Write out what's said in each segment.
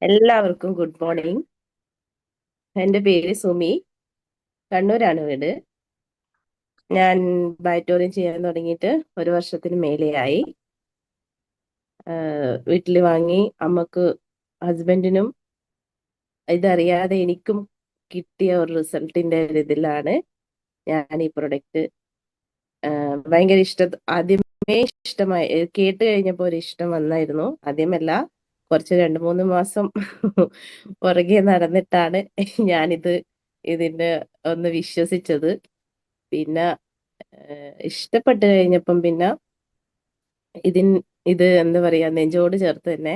എല്ലാവർക്കും good morning. എൻ്റെ പേര് സുമി. കണ്ണൂരാണ് വീട്. ഞാൻ ബയറ്റോറിയം ചെയ്യാൻ തുടങ്ങിയിട്ട് 1 വർഷത്തിന് മേലെയായി. വീട്ടിൽ വാങ്ങി അമ്മക്ക് ഹസ്ബൻഡിനും ഇതറിയാതെ എനിക്കും കിട്ടിയ ഒരു റിസൾട്ടിന്റെ ഇതിലാണ് ഞാൻ ഈ പ്രൊഡക്റ്റ് ഭയങ്കര ആദ്യമേ ഇഷ്ടമായി. കേട്ട് കഴിഞ്ഞപ്പോൾ ഒരു ഇഷ്ടം വന്നായിരുന്നു. ആദ്യമല്ല, കുറച്ച് 2-3 മാസം പുറകെ നടന്നിട്ടാണ് ഞാനിത് ഇതിന്റെ ഒന്ന് വിശ്വസിച്ചത്. പിന്നെ ഇഷ്ടപ്പെട്ട് കഴിഞ്ഞപ്പം പിന്നെ ഇത് എന്താ പറയാ, നെഞ്ചോട് ചേർത്ത് തന്നെ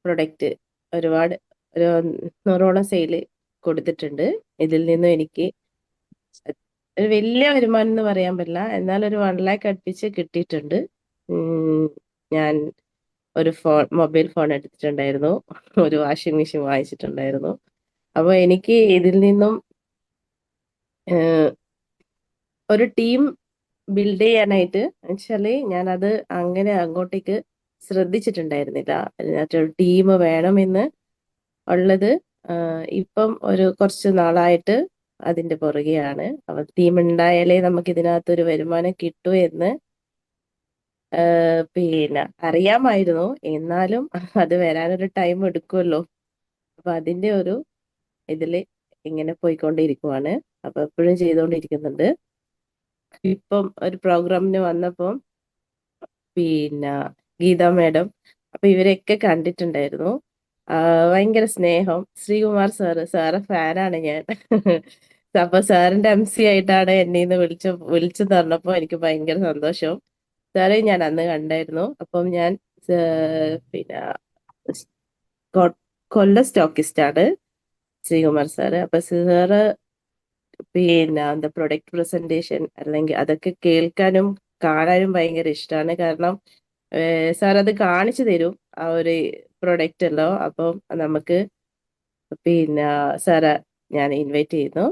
പ്രൊഡക്റ്റ് ഒരുപാട് ഒരു 100ഓളം സെയിൽ കൊടുത്തിട്ടുണ്ട്. ഇതിൽ നിന്നും എനിക്ക് ഒരു വലിയ വരുമാനം എന്ന് പറയാൻ പറ്റില്ല, എന്നാൽ ഒരു 1 lakh അടുപ്പിച്ച് കിട്ടിയിട്ടുണ്ട്. ഞാൻ ഒരു മൊബൈൽ ഫോൺ എടുത്തിട്ടുണ്ടായിരുന്നു, ഒരു വാഷിംഗ് മെഷീൻ വാങ്ങിച്ചിട്ടുണ്ടായിരുന്നു. അപ്പോൾ എനിക്ക് ഇതിൽ നിന്നും ഒരു ടീം ബിൽഡ് ചെയ്യാനായിട്ട് വെച്ചാല് ഞാനത് അങ്ങനെ അങ്ങോട്ടേക്ക് ശ്രദ്ധിച്ചിട്ടുണ്ടായിരുന്നില്ല. അതിനകത്തൊരു ടീം വേണമെന്ന് ഉള്ളത് ഇപ്പം ഒരു കുറച്ച് നാളായിട്ട് അതിന്റെ പുറകെയാണ്. അപ്പൊ ടീം ഉണ്ടായാലേ നമുക്ക് ഇതിനകത്തൊരു വരുമാനം കിട്ടൂ എന്ന് പിന്നെ അറിയാമായിരുന്നു. എന്നാലും അത് വരാനൊരു ടൈം എടുക്കുമല്ലോ. അപ്പൊ അതിന്റെ ഒരു ഇതില് ഇങ്ങനെ പോയിക്കൊണ്ടിരിക്കുവാണ്. അപ്പൊ എപ്പോഴും ചെയ്തുകൊണ്ടിരിക്കുന്നുണ്ട്. ഇപ്പം ഒരു പ്രോഗ്രാമിന് വന്നപ്പം പിന്നെ ഗീത മാഡം, അപ്പൊ ഇവരെയൊക്കെ കണ്ടിട്ടുണ്ടായിരുന്നു. ഭയങ്കര സ്നേഹം. ശ്രീകുമാർ സാറ് ഫാനാണ് ഞാൻ. അപ്പൊ സാറിന്റെ MC ആയിട്ടാണ് എന്നെ ഇന്ന് വിളിച്ചു തന്നപ്പോ എനിക്ക് ഭയങ്കര സന്തോഷം. സാറെ ഞാൻ അന്ന് കണ്ടായിരുന്നു. അപ്പം ഞാൻ പിന്നെ കൊല്ലം സ്റ്റോക്കിസ്റ്റ് ആണ് ശ്രീകുമാർ സാറ്. അപ്പൊ സാറ് പിന്നെ എന്താ പ്രൊഡക്റ്റ് പ്രസന്റേഷൻ അല്ലെങ്കിൽ അതൊക്കെ കേൾക്കാനും കാണാനും ഭയങ്കര ഇഷ്ടമാണ്. കാരണം സാർ അത് കാണിച്ചു തരും, ആ ഒരു പ്രൊഡക്റ്റ് അല്ലോ. അപ്പം നമുക്ക് പിന്നെ സാറ് ഞാൻ ഇൻവൈറ്റ് ചെയ്യുന്നു.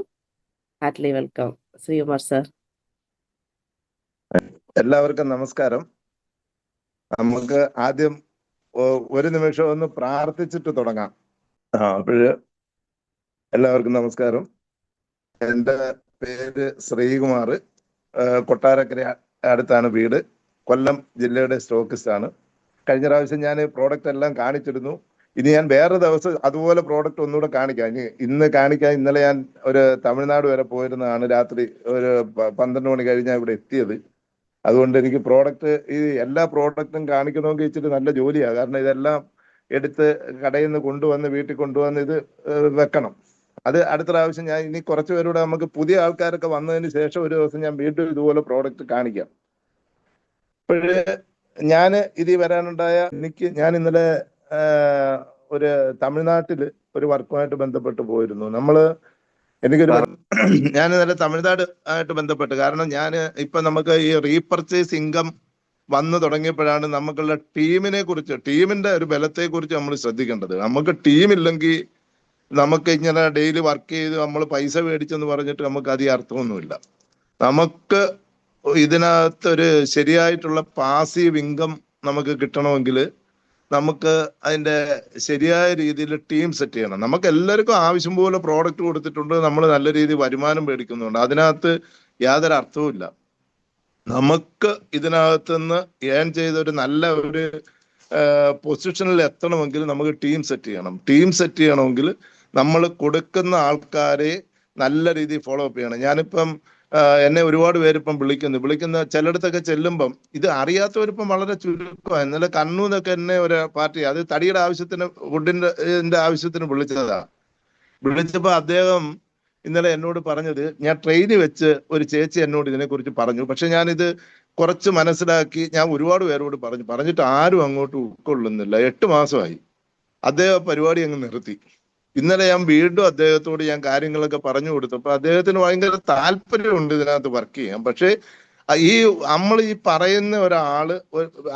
Hartley welcome Sreekumar sir. എല്ലാവർക്കും നമസ്കാരം. നമുക്ക് ആദ്യം ഒരു നിമിഷം ഒന്ന് പ്രാർത്ഥിച്ചിട്ട് തുടങ്ങാം. അപ്പോഴ് എല്ലാവർക്കും നമസ്കാരം. എൻ്റെ പേര് ശ്രീകുമാർ. കൊട്ടാരക്കര അടുത്താണ് വീട്. കൊല്ലം ജില്ലയുടെ സ്റ്റോക്കിസ്റ്റ് ആണ്. കഴിഞ്ഞ പ്രാവശ്യം ഞാൻ പ്രോഡക്റ്റ് എല്ലാം കാണിച്ചിരുന്നു. ഇനി ഞാൻ വേറെ ദിവസം അതുപോലെ പ്രോഡക്റ്റ് ഒന്നുകൂടെ കാണിക്കാം. ഇന്ന് കാണിക്കാൻ ഇന്നലെ ഞാൻ ഒരു തമിഴ്നാട് വരെ പോയിരുന്നതാണ്. രാത്രി ഒരു 12 മണി കഴിഞ്ഞാൽ ഇവിടെ എത്തിയത്. അതുകൊണ്ട് എനിക്ക് പ്രോഡക്റ്റ് ഈ എല്ലാ പ്രോഡക്റ്റും കാണിക്കണമെങ്കിൽ ഇച്ചിരി നല്ല ജോലിയാണ്. കാരണം ഇതെല്ലാം എടുത്ത് കടയിൽ നിന്ന് കൊണ്ടുവന്ന് വീട്ടിൽ കൊണ്ടുവന്ന് ഇത് വെക്കണം. അത് അടുത്ത പ്രാവശ്യം ഞാൻ ഇനി കുറച്ച് പേരൂടെ നമുക്ക് പുതിയ ആൾക്കാരൊക്കെ വന്നതിന് ശേഷം ഒരു ദിവസം ഞാൻ വീണ്ടും ഇതുപോലെ പ്രോഡക്റ്റ് കാണിക്കാം. അപ്പോഴ് ഞാൻ ഇതിൽ വരാനുണ്ടായ ഞാൻ ഇന്നലെ ഒരു തമിഴ്നാട്ടിൽ ഒരു വർക്കുമായിട്ട് ബന്ധപ്പെട്ട് പോയിരുന്നു. ഞാൻ ഇന്നലെ തമിഴ്നാട് ആയിട്ട് ബന്ധപ്പെട്ട്, കാരണം ഞാൻ ഇപ്പൊ നമുക്ക് ഈ റീപർച്ചേസ് ഇൻകം വന്നു തുടങ്ങിയപ്പോഴാണ് നമുക്കുള്ള ടീമിന്റെ ഒരു ബലത്തെ കുറിച്ച് നമ്മൾ ശ്രദ്ധിക്കേണ്ടത്. നമുക്ക് ടീമില്ലെങ്കിൽ നമുക്ക് ഇങ്ങനെ ഡെയിലി വർക്ക് ചെയ്ത് നമ്മൾ പൈസ മേടിച്ചെന്ന് പറഞ്ഞിട്ട് നമുക്ക് അധികം അർത്ഥമൊന്നുമില്ല. നമുക്ക് ഇതിനകത്ത് ഒരു ശരിയായിട്ടുള്ള പാസീവ് ഇൻകം നമുക്ക് കിട്ടണമെങ്കിൽ നമുക്ക് അതിന്റെ ശരിയായ രീതിയിൽ ടീം സെറ്റ് ചെയ്യണം. നമുക്ക് എല്ലാവർക്കും ആവശ്യം പോലെ പ്രോഡക്റ്റ് കൊടുത്തിട്ടുണ്ട്, നമ്മൾ നല്ല രീതിയിൽ വരുമാനം മേടിക്കുന്നുണ്ട്. അതിനകത്ത് യാതൊരു അർത്ഥവുമില്ല. നമുക്ക് ഇതിനകത്തുനിന്ന് ഏൺ ചെയ്ത ഒരു നല്ല ഒരു പൊസിഷനിൽ എത്തണമെങ്കിൽ നമുക്ക് ടീം സെറ്റ് ചെയ്യണം. ടീം സെറ്റ് ചെയ്യണമെങ്കിൽ നമ്മൾ കൊടുക്കുന്ന ആൾക്കാരെ നല്ല രീതിയിൽ ഫോളോ അപ്പ് ചെയ്യണം. ഞാനിപ്പം എന്നെ ഒരുപാട് പേര് ഇപ്പം വിളിക്കുന്ന ചിലയിടത്തൊക്കെ ചെല്ലുമ്പം ഇത് അറിയാത്തവരിപ്പം വളരെ ചുരുക്കമാണ്. ഇന്നലെ കണ്ണൂന്നൊക്കെ എന്നെ ഒരു പാർട്ടി, അത് തടിയുടെ ആവശ്യത്തിന് ഫുഡിന്റെ ആവശ്യത്തിന് വിളിച്ചപ്പോ അദ്ദേഹം ഇന്നലെ എന്നോട് പറഞ്ഞത്, ഞാൻ ട്രെയിനിൽ വെച്ച് ഒരു ചേച്ചി എന്നോട് ഇതിനെക്കുറിച്ച് പറഞ്ഞു. പക്ഷെ ഞാനിത് കുറച്ച് മനസ്സിലാക്കി ഞാൻ ഒരുപാട് പേരോട് പറഞ്ഞിട്ട് ആരും അങ്ങോട്ട് ഉൾക്കൊള്ളുന്നില്ല. 8 മാസമായി അദ്ദേഹം പരിപാടി അങ്ങ് നിർത്തി. ഇന്നലെ ഞാൻ വീണ്ടും അദ്ദേഹത്തോട് ഞാൻ കാര്യങ്ങളൊക്കെ പറഞ്ഞു കൊടുത്തപ്പോൾ അദ്ദേഹത്തിന് ഭയങ്കര താല്പര്യമുണ്ട് ഇതിനകത്ത് വർക്ക് ചെയ്യാൻ. പക്ഷേ ഈ നമ്മൾ ഈ പറയുന്ന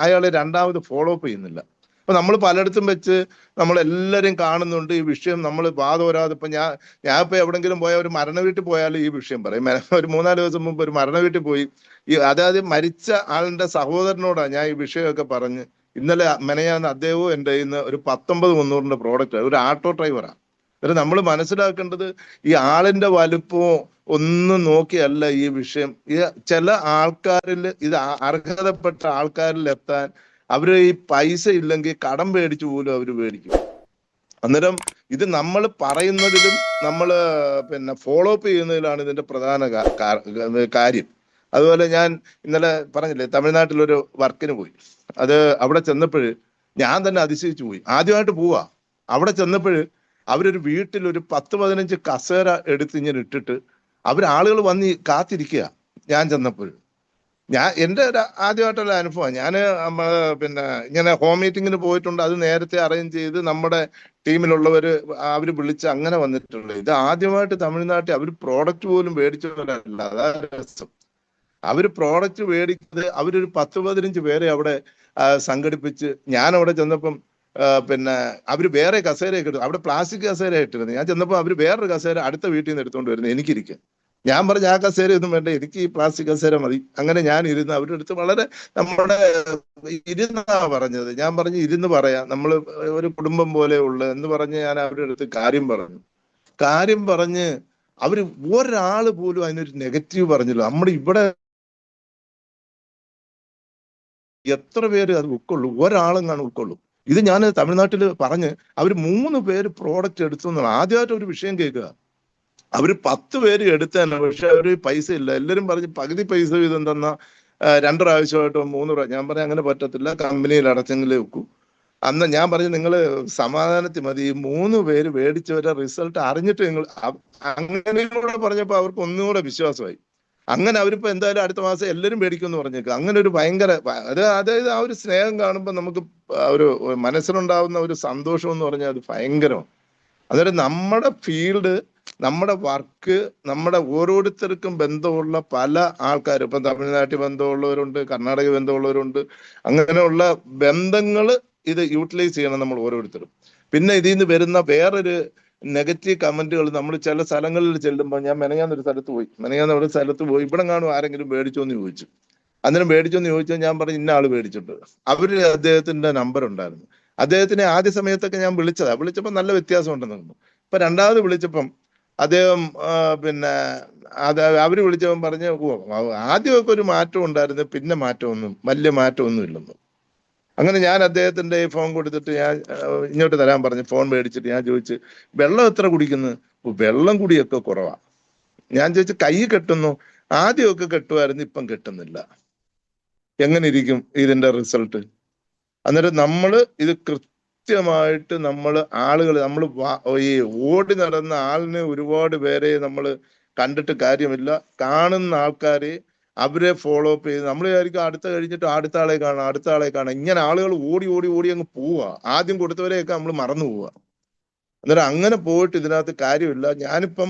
അയാളെ രണ്ടാമത് ഫോളോ അപ്പ് ചെയ്യുന്നില്ല. അപ്പൊ നമ്മൾ പലയിടത്തും വെച്ച് നമ്മൾ എല്ലാവരും കാണുന്നുണ്ട് ഈ വിഷയം. നമ്മൾ വാദോരാതെ ഇപ്പൊ ഞാൻ ഇപ്പൊ എവിടെങ്കിലും പോയാൽ ഒരു മരണ വീട്ടിൽ പോയാലും ഈ വിഷയം പറയും. ഒരു 3-4 ദിവസം മുമ്പ് ഒരു മരണ വീട്ടിൽ പോയി, അതായത് മരിച്ച ആളിന്റെ സഹോദരനോടാണ് ഞാൻ ഈ വിഷയമൊക്കെ പറഞ്ഞ് ഇന്നലെ മെനയാന്ന് അദ്ദേഹവും എൻ്റെ കയ്യിൽ നിന്ന് ഒരു 19 300 പ്രോഡക്റ്റ്, ഒരു ആട്ടോ ഡ്രൈവറാണ്. അന്നേരം നമ്മൾ മനസ്സിലാക്കേണ്ടത് ഈ ആളിന്റെ വലുപ്പമോ ഒന്നും നോക്കിയല്ല ഈ വിഷയം. ചില ആൾക്കാരിൽ ഇത് അർഹതപ്പെട്ട ആൾക്കാരിൽ എത്താൻ അവര് ഈ പൈസ ഇല്ലെങ്കിൽ കടം മേടിച്ചു പോലും അവര് മേടിക്കും. അന്നേരം ഇത് നമ്മൾ പറയുന്നതിലും നമ്മൾ ഫോളോ അപ്പ് ചെയ്യുന്നതിലാണ് ഇതിന്റെ പ്രധാന കാര്യം. അതുപോലെ ഞാൻ ഇന്നലെ പറഞ്ഞില്ലേ, തമിഴ്നാട്ടിലൊരു വർക്കിന് പോയി. അത് അവിടെ ചെന്നപ്പോഴ് ഞാൻ തന്നെ അതിശയിച്ചു പോയി. ആദ്യമായിട്ട് പോവാ. അവിടെ ചെന്നപ്പോഴ് അവരൊരു വീട്ടിൽ ഒരു 10-15 കസേര എടുത്ത് ഇങ്ങനെ ഇട്ടിട്ട് ആളുകൾ വന്ന് കാത്തിരിക്കുക. ഞാൻ ചെന്നപ്പോൾ എൻ്റെ ഒരു ആദ്യമായിട്ടുള്ള അനുഭവം. ഞാൻ ഇങ്ങനെ ഹോം മീറ്റിങ്ങിന് പോയിട്ടുണ്ട്. അത് നേരത്തെ അറേഞ്ച് ചെയ്ത് നമ്മുടെ ടീമിലുള്ളവർ അവർ വിളിച്ച് അങ്ങനെ വന്നിട്ടുള്ളത്. ഇത് ആദ്യമായിട്ട് തമിഴ്നാട്ടിൽ അവർ പ്രോഡക്റ്റ് പോലും മേടിച്ചവരല്ല. അതാ രസം. അവർ പ്രോഡക്റ്റ് മേടിക്കുന്നത് അവരൊരു 10-15 പേരെ അവിടെ സംഘടിപ്പിച്ച്. ഞാൻ അവിടെ ചെന്നപ്പം അവര് വേറെ കസേരയൊക്കെ എടുത്തു. അവിടെ പ്ലാസ്റ്റിക് കസേര ഇട്ടിരുന്നു. ഞാൻ ചെന്നപ്പോൾ അവർ വേറൊരു കസേര അടുത്ത വീട്ടിൽ നിന്ന് എടുത്തുകൊണ്ട് വരുന്നത് എനിക്കിരിക്കും. ഞാൻ പറഞ്ഞ ആ കസേര ഒന്നും വേണ്ട, എനിക്ക് ഈ പ്ലാസ്റ്റിക് കസേര മതി. അങ്ങനെ ഞാൻ ഇരുന്ന് അവരുടെ അടുത്ത് വളരെ നമ്മുടെ ഇരുന്നാ പറഞ്ഞത്. ഞാൻ പറഞ്ഞു ഇരുന്ന് പറയാം, നമ്മൾ ഒരു കുടുംബം പോലെ ഉള്ള എന്ന് പറഞ്ഞ് ഞാൻ അവരുടെ അടുത്ത് കാര്യം പറഞ്ഞ് അവര് ഒരാള് പോലും അതിനൊരു നെഗറ്റീവ് പറഞ്ഞില്ല. നമ്മുടെ ഇവിടെ എത്ര പേര് അത് ഉൾക്കൊള്ളു? ഒരാളും കാണും ഉൾക്കൊള്ളു. ഇത് ഞാൻ തമിഴ്നാട്ടിൽ പറഞ്ഞ് അവർ 3 പേര് പ്രോഡക്റ്റ് എടുത്തു എന്നാണ്. ആദ്യമായിട്ട് ഒരു വിഷയം കേൾക്കുക. അവര് 10 പേര് എടുത്തന്നെ, പക്ഷെ അവര് പൈസ ഇല്ല. എല്ലാരും പറഞ്ഞ് പകുതി പൈസ വീതം തന്ന 2 പ്രാവശ്യമായിട്ടോ 3 പ്രാവശ്യം. ഞാൻ പറഞ്ഞ അങ്ങനെ പറ്റത്തില്ല, കമ്പനിയിൽ അടച്ചെങ്കിലേ വെക്കൂ. അന്ന് ഞാൻ പറഞ്ഞു നിങ്ങൾ സമാധാനത്തിൽ മതി, 3 പേര് മേടിച്ചവരെ റിസൾട്ട് അറിഞ്ഞിട്ട് നിങ്ങൾ അങ്ങനെയും പറഞ്ഞപ്പോ അവർക്ക് ഒന്നുകൂടെ വിശ്വാസമായി. അങ്ങനെ അവരിപ്പോ എന്തായാലും അടുത്ത മാസം എല്ലാവരും മേടിക്കുമെന്ന് പറഞ്ഞേക്കുക. അങ്ങനെ ഒരു ഭയങ്കര അതായത് ആ ഒരു സ്നേഹം കാണുമ്പോൾ നമുക്ക് ഒരു മനസ്സിലുണ്ടാവുന്ന ഒരു സന്തോഷം എന്ന് പറഞ്ഞാൽ അത് ഭയങ്കരമാണ്. അതായത് നമ്മുടെ ഫീൽഡ്, നമ്മുടെ വർക്ക്, നമ്മുടെ ഓരോരുത്തർക്കും ബന്ധമുള്ള പല ആൾക്കാരും, ഇപ്പം തമിഴ്നാട്ടിൽ ബന്ധമുള്ളവരുണ്ട്, കർണാടക ബന്ധമുള്ളവരുണ്ട്. അങ്ങനെയുള്ള ബന്ധങ്ങൾ ഇത് യൂട്ടിലൈസ് ചെയ്യണം നമ്മൾ ഓരോരുത്തരും. പിന്നെ ഇതിൽ നിന്ന് വരുന്ന വേറൊരു നെഗറ്റീവ് കമന്റുകൾ നമ്മൾ ചില സ്ഥലങ്ങളിൽ ചെല്ലുമ്പോൾ, ഞാൻ മെനയാന്നൊരു സ്ഥലത്ത് പോയി ഇവിടെ കാണും ആരെങ്കിലും മേടിച്ചോന്ന് ചോദിച്ചു. അന്നേരം മേടിച്ചോന്ന് ചോദിച്ചാൽ ഞാൻ പറഞ്ഞു ഇന്ന ആള് മേടിച്ചിട്ടുണ്ട്. അദ്ദേഹത്തിന്റെ നമ്പർ ഉണ്ടായിരുന്നു. അദ്ദേഹത്തിനെ ആദ്യ സമയത്തൊക്കെ ഞാൻ വിളിച്ചപ്പോൾ നല്ല വ്യത്യാസം ഉണ്ടെന്ന് തോന്നുന്നു. ഇപ്പൊ രണ്ടാമത് വിളിച്ചപ്പം അദ്ദേഹം അവര് വിളിച്ചവൻ പറഞ്ഞ് ആദ്യമൊക്കെ ഒരു മാറ്റം ഉണ്ടായിരുന്നു, പിന്നെ വലിയ മാറ്റമൊന്നും ഇല്ലെന്ന്. അങ്ങനെ ഞാൻ അദ്ദേഹത്തിന്റെ ഫോൺ കൊടുത്തിട്ട് ഞാൻ ഇങ്ങോട്ട് തരാൻ പറഞ്ഞു. ഫോൺ മേടിച്ചിട്ട് ഞാൻ ചോദിച്ചു വെള്ളം എത്ര കുടിക്കുന്നു? വെള്ളം കുടിയൊക്കെ കുറവാ. ഞാൻ ചോദിച്ചു കൈ കെട്ടുന്നു? ആദ്യമൊക്കെ കെട്ടുമായിരുന്നു, ഇപ്പം കെട്ടുന്നില്ല. എങ്ങനെ ഇരിക്കും ഇതിന്റെ റിസൾട്ട്? അന്നേരം ഇത് കൃത്യമായിട്ട് ആളുകൾ ഈ ഓടി നടന്ന ആളിനെ ഒരുപാട് പേരെ നമ്മൾ കണ്ടിട്ട് കാര്യമില്ല. കാണുന്ന ആൾക്കാരെ അവരെ ഫോളോ അപ്പ് ചെയ്ത് നമ്മൾ വിചാരിക്കും അടുത്ത കഴിഞ്ഞിട്ട് അടുത്ത ആളെ കാണാം. ഇങ്ങനെ ആളുകൾ ഓടി അങ്ങ് പോവുക. ആദ്യം കൊടുത്തവരെയൊക്കെ നമ്മൾ മറന്നു പോവുക. അന്നേരം അങ്ങനെ പോയിട്ട് ഇതിനകത്ത് കാര്യമില്ല. ഞാനിപ്പം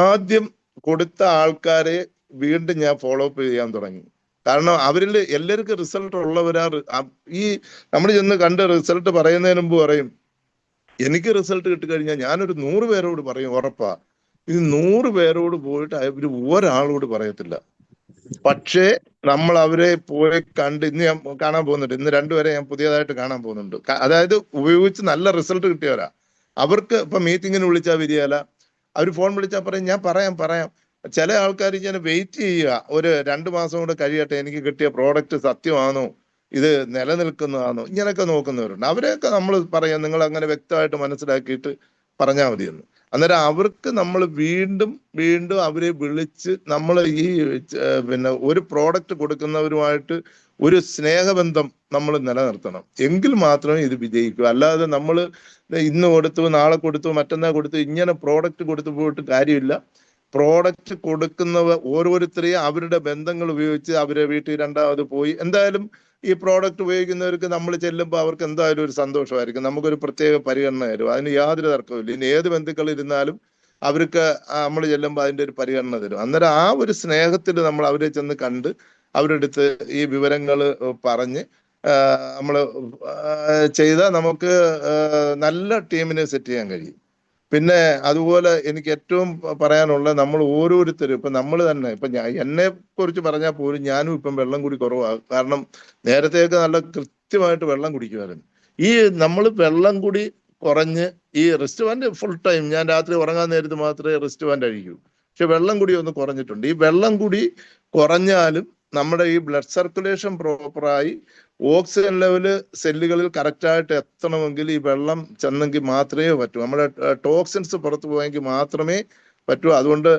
ആദ്യം കൊടുത്ത ആൾക്കാരെ വീണ്ടും ഞാൻ ഫോളോ അപ്പ് ചെയ്യാൻ തുടങ്ങി. കാരണം അവരിൽ എല്ലാവർക്കും റിസൾട്ട് ഉള്ളവരാ. ഈ നമ്മൾ ചെന്ന് കണ്ട് റിസൾട്ട് പറയുന്നതിന് മുമ്പ് പറയും എനിക്ക് റിസൾട്ട് കിട്ടിക്കഴിഞ്ഞാൽ ഞാനൊരു 100 പേരോട് പറയും, ഉറപ്പാ. ഇത് 100 പേരോട് പോയിട്ട് അവര് ഒരാളോട് പറയത്തില്ല. പക്ഷേ നമ്മൾ അവരെ പോയി കണ്ട് ഇന്ന് ഞാൻ കാണാൻ പോകുന്നുണ്ട്. ഇന്ന് 2 പേരെ ഞാൻ പുതിയതായിട്ട് കാണാൻ പോകുന്നുണ്ട്. അതായത് ഉപയോഗിച്ച് നല്ല റിസൾട്ട് കിട്ടിയവരാ. അവർക്ക് ഇപ്പൊ മീറ്റിങ്ങിന് വിളിച്ചാൽ വരികയല്ല. അവർ ഫോൺ വിളിച്ചാൽ പറയും ഞാൻ പറയാം. ചില ആൾക്കാർ ഇങ്ങനെ വെയിറ്റ് ചെയ്യുക, ഒരു 2 മാസം കൂടെ കഴിയട്ടെ, എനിക്ക് കിട്ടിയ പ്രോഡക്റ്റ് സത്യമാണോ, ഇത് നിലനിൽക്കുന്നതാണോ, ഇങ്ങനെയൊക്കെ നോക്കുന്നവരുണ്ട്. അവരെയൊക്കെ നമ്മൾ പറയാം നിങ്ങൾ അങ്ങനെ വ്യക്തമായിട്ട് മനസ്സിലാക്കിയിട്ട് പറഞ്ഞാൽ മതിയെന്ന്. അന്നേരം അവർക്ക് നമ്മൾ വീണ്ടും അവരെ വിളിച്ച് നമ്മൾ ഈ ഒരു പ്രോഡക്റ്റ് കൊടുക്കുന്നവരുമായിട്ട് ഒരു സ്നേഹബന്ധം നമ്മൾ നിലനിർത്തണം. എങ്കിൽ മാത്രമേ ഇത് വിജയിക്കൂ. അല്ലാതെ നമ്മൾ ഇന്ന് കൊടുത്തു, നാളെ കൊടുത്തു, മറ്റന്നാൾ കൊടുത്തു, ഇങ്ങനെ പ്രോഡക്റ്റ് കൊടുത്തു പോയിട്ട് കാര്യമില്ല. പ്രോഡക്റ്റ് കൊടുക്കുന്നവർ ഓരോരുത്തരെയും അവരുടെ ബന്ധങ്ങൾ ഉപയോഗിച്ച് അവരെ വീട്ടിൽ രണ്ടാമത് പോയി എന്തായാലും ഈ പ്രോഡക്റ്റ് ഉപയോഗിക്കുന്നവർക്ക് നമ്മൾ ചെല്ലുമ്പോൾ അവർക്ക് എന്തായാലും ഒരു സന്തോഷമായിരിക്കും. നമുക്കൊരു പ്രത്യേക പരിഗണന തരും. അതിന് യാതൊരു തർക്കമില്ല. ഇനി ഏത് ബന്ധുക്കൾ ഇരുന്നാലും അവർക്ക് നമ്മൾ ചെല്ലുമ്പോൾ അതിൻ്റെ ഒരു പരിഗണന തരും. അന്നേരം ആ ഒരു സ്നേഹത്തിൽ നമ്മൾ അവരെ ചെന്ന് കണ്ട് അവരുടെ അടുത്ത് ഈ വിവരങ്ങൾ പറഞ്ഞ് നമ്മൾ ചെയ്താൽ നമുക്ക് നല്ല ടീമിനെ സെറ്റ് ചെയ്യാൻ കഴിയും. പിന്നെ അതുപോലെ എനിക്ക് ഏറ്റവും പറയാനുള്ള നമ്മൾ ഓരോരുത്തരും ഇപ്പൊ നമ്മൾ തന്നെ എന്നെ കുറിച്ച് പറഞ്ഞാൽ പോലും ഞാനും ഇപ്പം വെള്ളം കൂടി കുറവാകും. കാരണം നേരത്തെയൊക്കെ നല്ല കൃത്യമായിട്ട് വെള്ളം കുടിക്കുമായിരുന്നു. ഈ നമ്മൾ വെള്ളം കൂടി കുറഞ്ഞ് ഈ റിസ്റ്റ് ബാൻഡ് ഫുൾ ടൈം ഞാൻ രാത്രി ഉറങ്ങാൻ നേരത്ത് മാത്രമേ റിസ്റ്റ് ബാൻഡ് അഴിക്കൂ. പക്ഷെ വെള്ളം കൂടി ഒന്ന് കുറഞ്ഞിട്ടുണ്ട്. ഈ വെള്ളം കൂടി കുറഞ്ഞാലും നമ്മുടെ ഈ ബ്ലഡ് സർക്കുലേഷൻ പ്രോപ്പറായി ഓക്സിജൻ ലെവല് സെല്ലുകളിൽ കറക്റ്റായിട്ട് എത്തണമെങ്കിൽ ഈ വെള്ളം ചെന്നെങ്കിൽ മാത്രമേ പറ്റൂ. നമ്മുടെ ടോക്സിൻസ് പുറത്തു പോയെങ്കിൽ മാത്രമേ പറ്റൂ. അതുകൊണ്ട്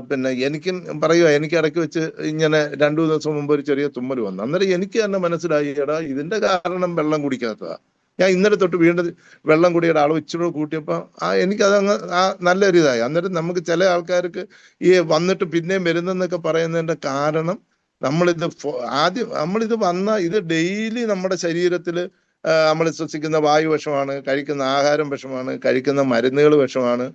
പിന്നെ എനിക്കും പറയുക, എനിക്ക് ഇടയ്ക്ക് വെച്ച് ഇങ്ങനെ 2 ദിവസം മുമ്പ് ഒരു ചെറിയ തുമ്മൽ വന്നു. അന്നേരം എനിക്ക് തന്നെ മനസ്സിലായി, എടാ ഇതിന്റെ കാരണം വെള്ളം കുടിക്കാത്തതാ. ഞാൻ ഇന്നലെ തൊട്ട് വീണ്ടും വെള്ളം കുടിയുടെ അളവ് ഇച്ചിരി കൂട്ടിയപ്പോൾ എനിക്കതങ്ങ് നല്ലൊരു ഇതായി. അന്നേരം നമുക്ക് ചില ആൾക്കാർക്ക് ഈ വന്നിട്ട് പിന്നെയും വരുന്നെന്നൊക്കെ പറയുന്നതിന്റെ കാരണം നമ്മളിത് വന്ന ഇത് ഡെയിലി നമ്മുടെ ശരീരത്തിൽ നമ്മൾ ശ്വസിക്കുന്ന വായു വിഷമാണ്, കഴിക്കുന്ന ആഹാരം വിഷമാണ്, കഴിക്കുന്ന മരുന്നുകൾ വിഷമാണ്,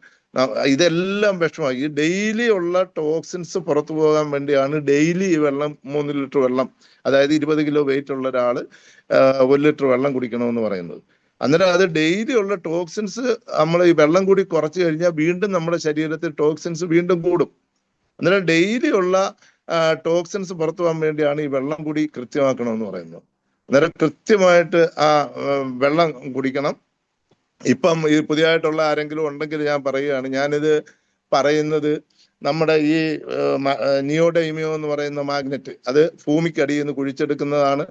ഇതെല്ലാം വിഷമാണ്. ഈ ഡെയിലി ഉള്ള ടോക്സിൻസ് പുറത്തു പോകാൻ വേണ്ടിയാണ് ഡെയിലി ഈ വെള്ളം 3 ലിറ്റർ വെള്ളം, അതായത് 20 കിലോ വെയിറ്റ് ഉള്ള ഒരാള് 1 ലിറ്റർ വെള്ളം കുടിക്കണമെന്ന് പറയുന്നത്. അന്നേരം അത് ഡെയിലി ഉള്ള ടോക്സിൻസ് നമ്മൾ ഈ വെള്ളം കൂടി കുറച്ച് കഴിഞ്ഞാൽ വീണ്ടും നമ്മുടെ ശരീരത്തിൽ ടോക്സിൻസ് വീണ്ടും കൂടും. അന്നേരം ഡെയിലി ഉള്ള ടോക്സിൻസ് പുറത്തു പോകാൻ വേണ്ടിയാണ് ഈ വെള്ളം കൂടി കൃത്യമാക്കണമെന്ന് പറയുന്നത്. അന്നേരം കൃത്യമായിട്ട് വെള്ളം കുടിക്കണം. ഇപ്പം ഈ പുതിയതായിട്ടുള്ള ആരെങ്കിലും ഉണ്ടെങ്കിൽ ഞാൻ പറയുകയാണ്, ഞാനിത് പറയുന്നത് നമ്മുടെ ഈ നിയോഡൈമിയോ എന്ന് പറയുന്ന മാഗ്നറ്റ്, അത് ഭൂമിക്കടിയിൽ നിന്ന് കുഴിച്ചെടുക്കുന്നതാണ്.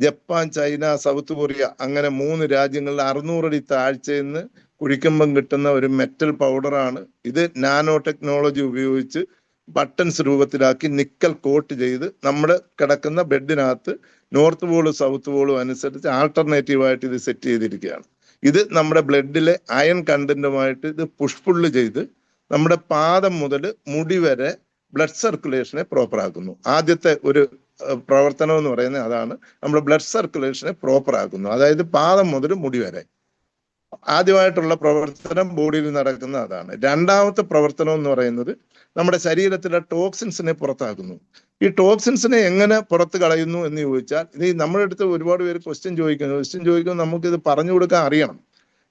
ജപ്പാൻ, ചൈന, സൗത്ത് കൊറിയ അങ്ങനെ 3 രാജ്യങ്ങളിൽ 600 അടി താഴ്ചയിൽ നിന്ന് കുഴിക്കുമ്പം കിട്ടുന്ന ഒരു മെറ്റൽ പൗഡറാണ് ഇത്. നാനോ ടെക്നോളജി ഉപയോഗിച്ച് ബട്ടൺസ് രൂപത്തിലാക്കി നിക്കൽ കോട്ട് ചെയ്ത് നമ്മുടെ കിടക്കുന്ന ബെഡിനകത്ത് നോർത്ത് പോളും സൗത്ത് പോളും അനുസരിച്ച് ആൾട്ടർനേറ്റീവായിട്ട് ഇത് സെറ്റ് ചെയ്തിരിക്കുകയാണ്. ഇത് നമ്മുടെ ബ്ലഡിലെ അയൺ കണ്ടന്റുമായിട്ട് ഇത് പുഷ്പുള്ള് ചെയ്ത് നമ്മുടെ പാദം മുതൽ മുടി വരെ ബ്ലഡ് സർക്കുലേഷനെ പ്രോപ്പർ ആക്കുന്നു. ആദ്യത്തെ ഒരു പ്രവർത്തനം എന്ന് പറയുന്നത് അതാണ്, നമ്മുടെ ബ്ലഡ് സർക്കുലേഷനെ പ്രോപ്പർ ആക്കുന്നു. അതായത് പാദം മുതൽ മുടി വരെ ആദ്യമായിട്ടുള്ള പ്രവർത്തനം ബോഡിയിൽ നടക്കുന്ന അതാണ്. രണ്ടാമത്തെ പ്രവർത്തനം എന്ന് പറയുന്നത് നമ്മുടെ ശരീരത്തിലെ ടോക്സിൻസിനെ പുറത്താക്കുന്നു. ഈ ടോക്സിൻസിനെ എങ്ങനെ പുറത്ത് കളയുന്നു എന്ന് ചോദിച്ചാൽ, ഇത് നമ്മുടെ അടുത്ത് ഒരുപാട് പേര് ക്വസ്റ്റ്യൻ ചോദിക്കുമ്പോൾ നമുക്കിത് പറഞ്ഞു കൊടുക്കാൻ അറിയണം.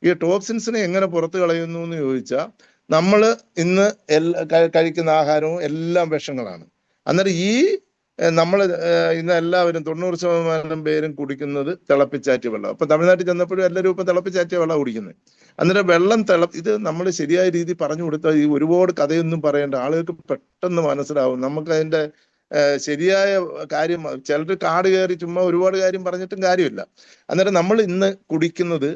ഈ ടോക്സിൻസിനെ എങ്ങനെ പുറത്ത് കളയുന്നു എന്ന് ചോദിച്ചാൽ, നമ്മൾ ഇന്ന് കഴിക്കുന്ന ആഹാരവും എല്ലാം വിഷങ്ങളാണ്. അന്നേരം ഈ നമ്മൾ ഇന്ന് എല്ലാവരും 90% പേരും കുടിക്കുന്നത് തിളപ്പിച്ചാറ്റിയ വെള്ളം. അപ്പൊ തമിഴ്നാട്ടിൽ ചെന്നപ്പോഴും എല്ലാവരും ഇപ്പൊ തിളപ്പിച്ചാറ്റിയ വെള്ളം കുടിക്കുന്നത്. അന്നേരം വെള്ളം ഇത് നമ്മൾ ശരിയായ രീതി പറഞ്ഞു കൊടുത്താൽ ഈ ഒരുപാട് കഥയൊന്നും പറയേണ്ട, ആളുകൾക്ക് പെട്ടെന്ന് മനസ്സിലാവും. നമുക്ക് അതിന്റെ ശരിയായ കാര്യം, ചിലർ കാട് കയറി ചുമ്മാ ഒരുപാട് കാര്യം പറഞ്ഞിട്ടും കാര്യമില്ല. അന്നേരം നമ്മൾ ഇന്ന് കുടിക്കുന്നത്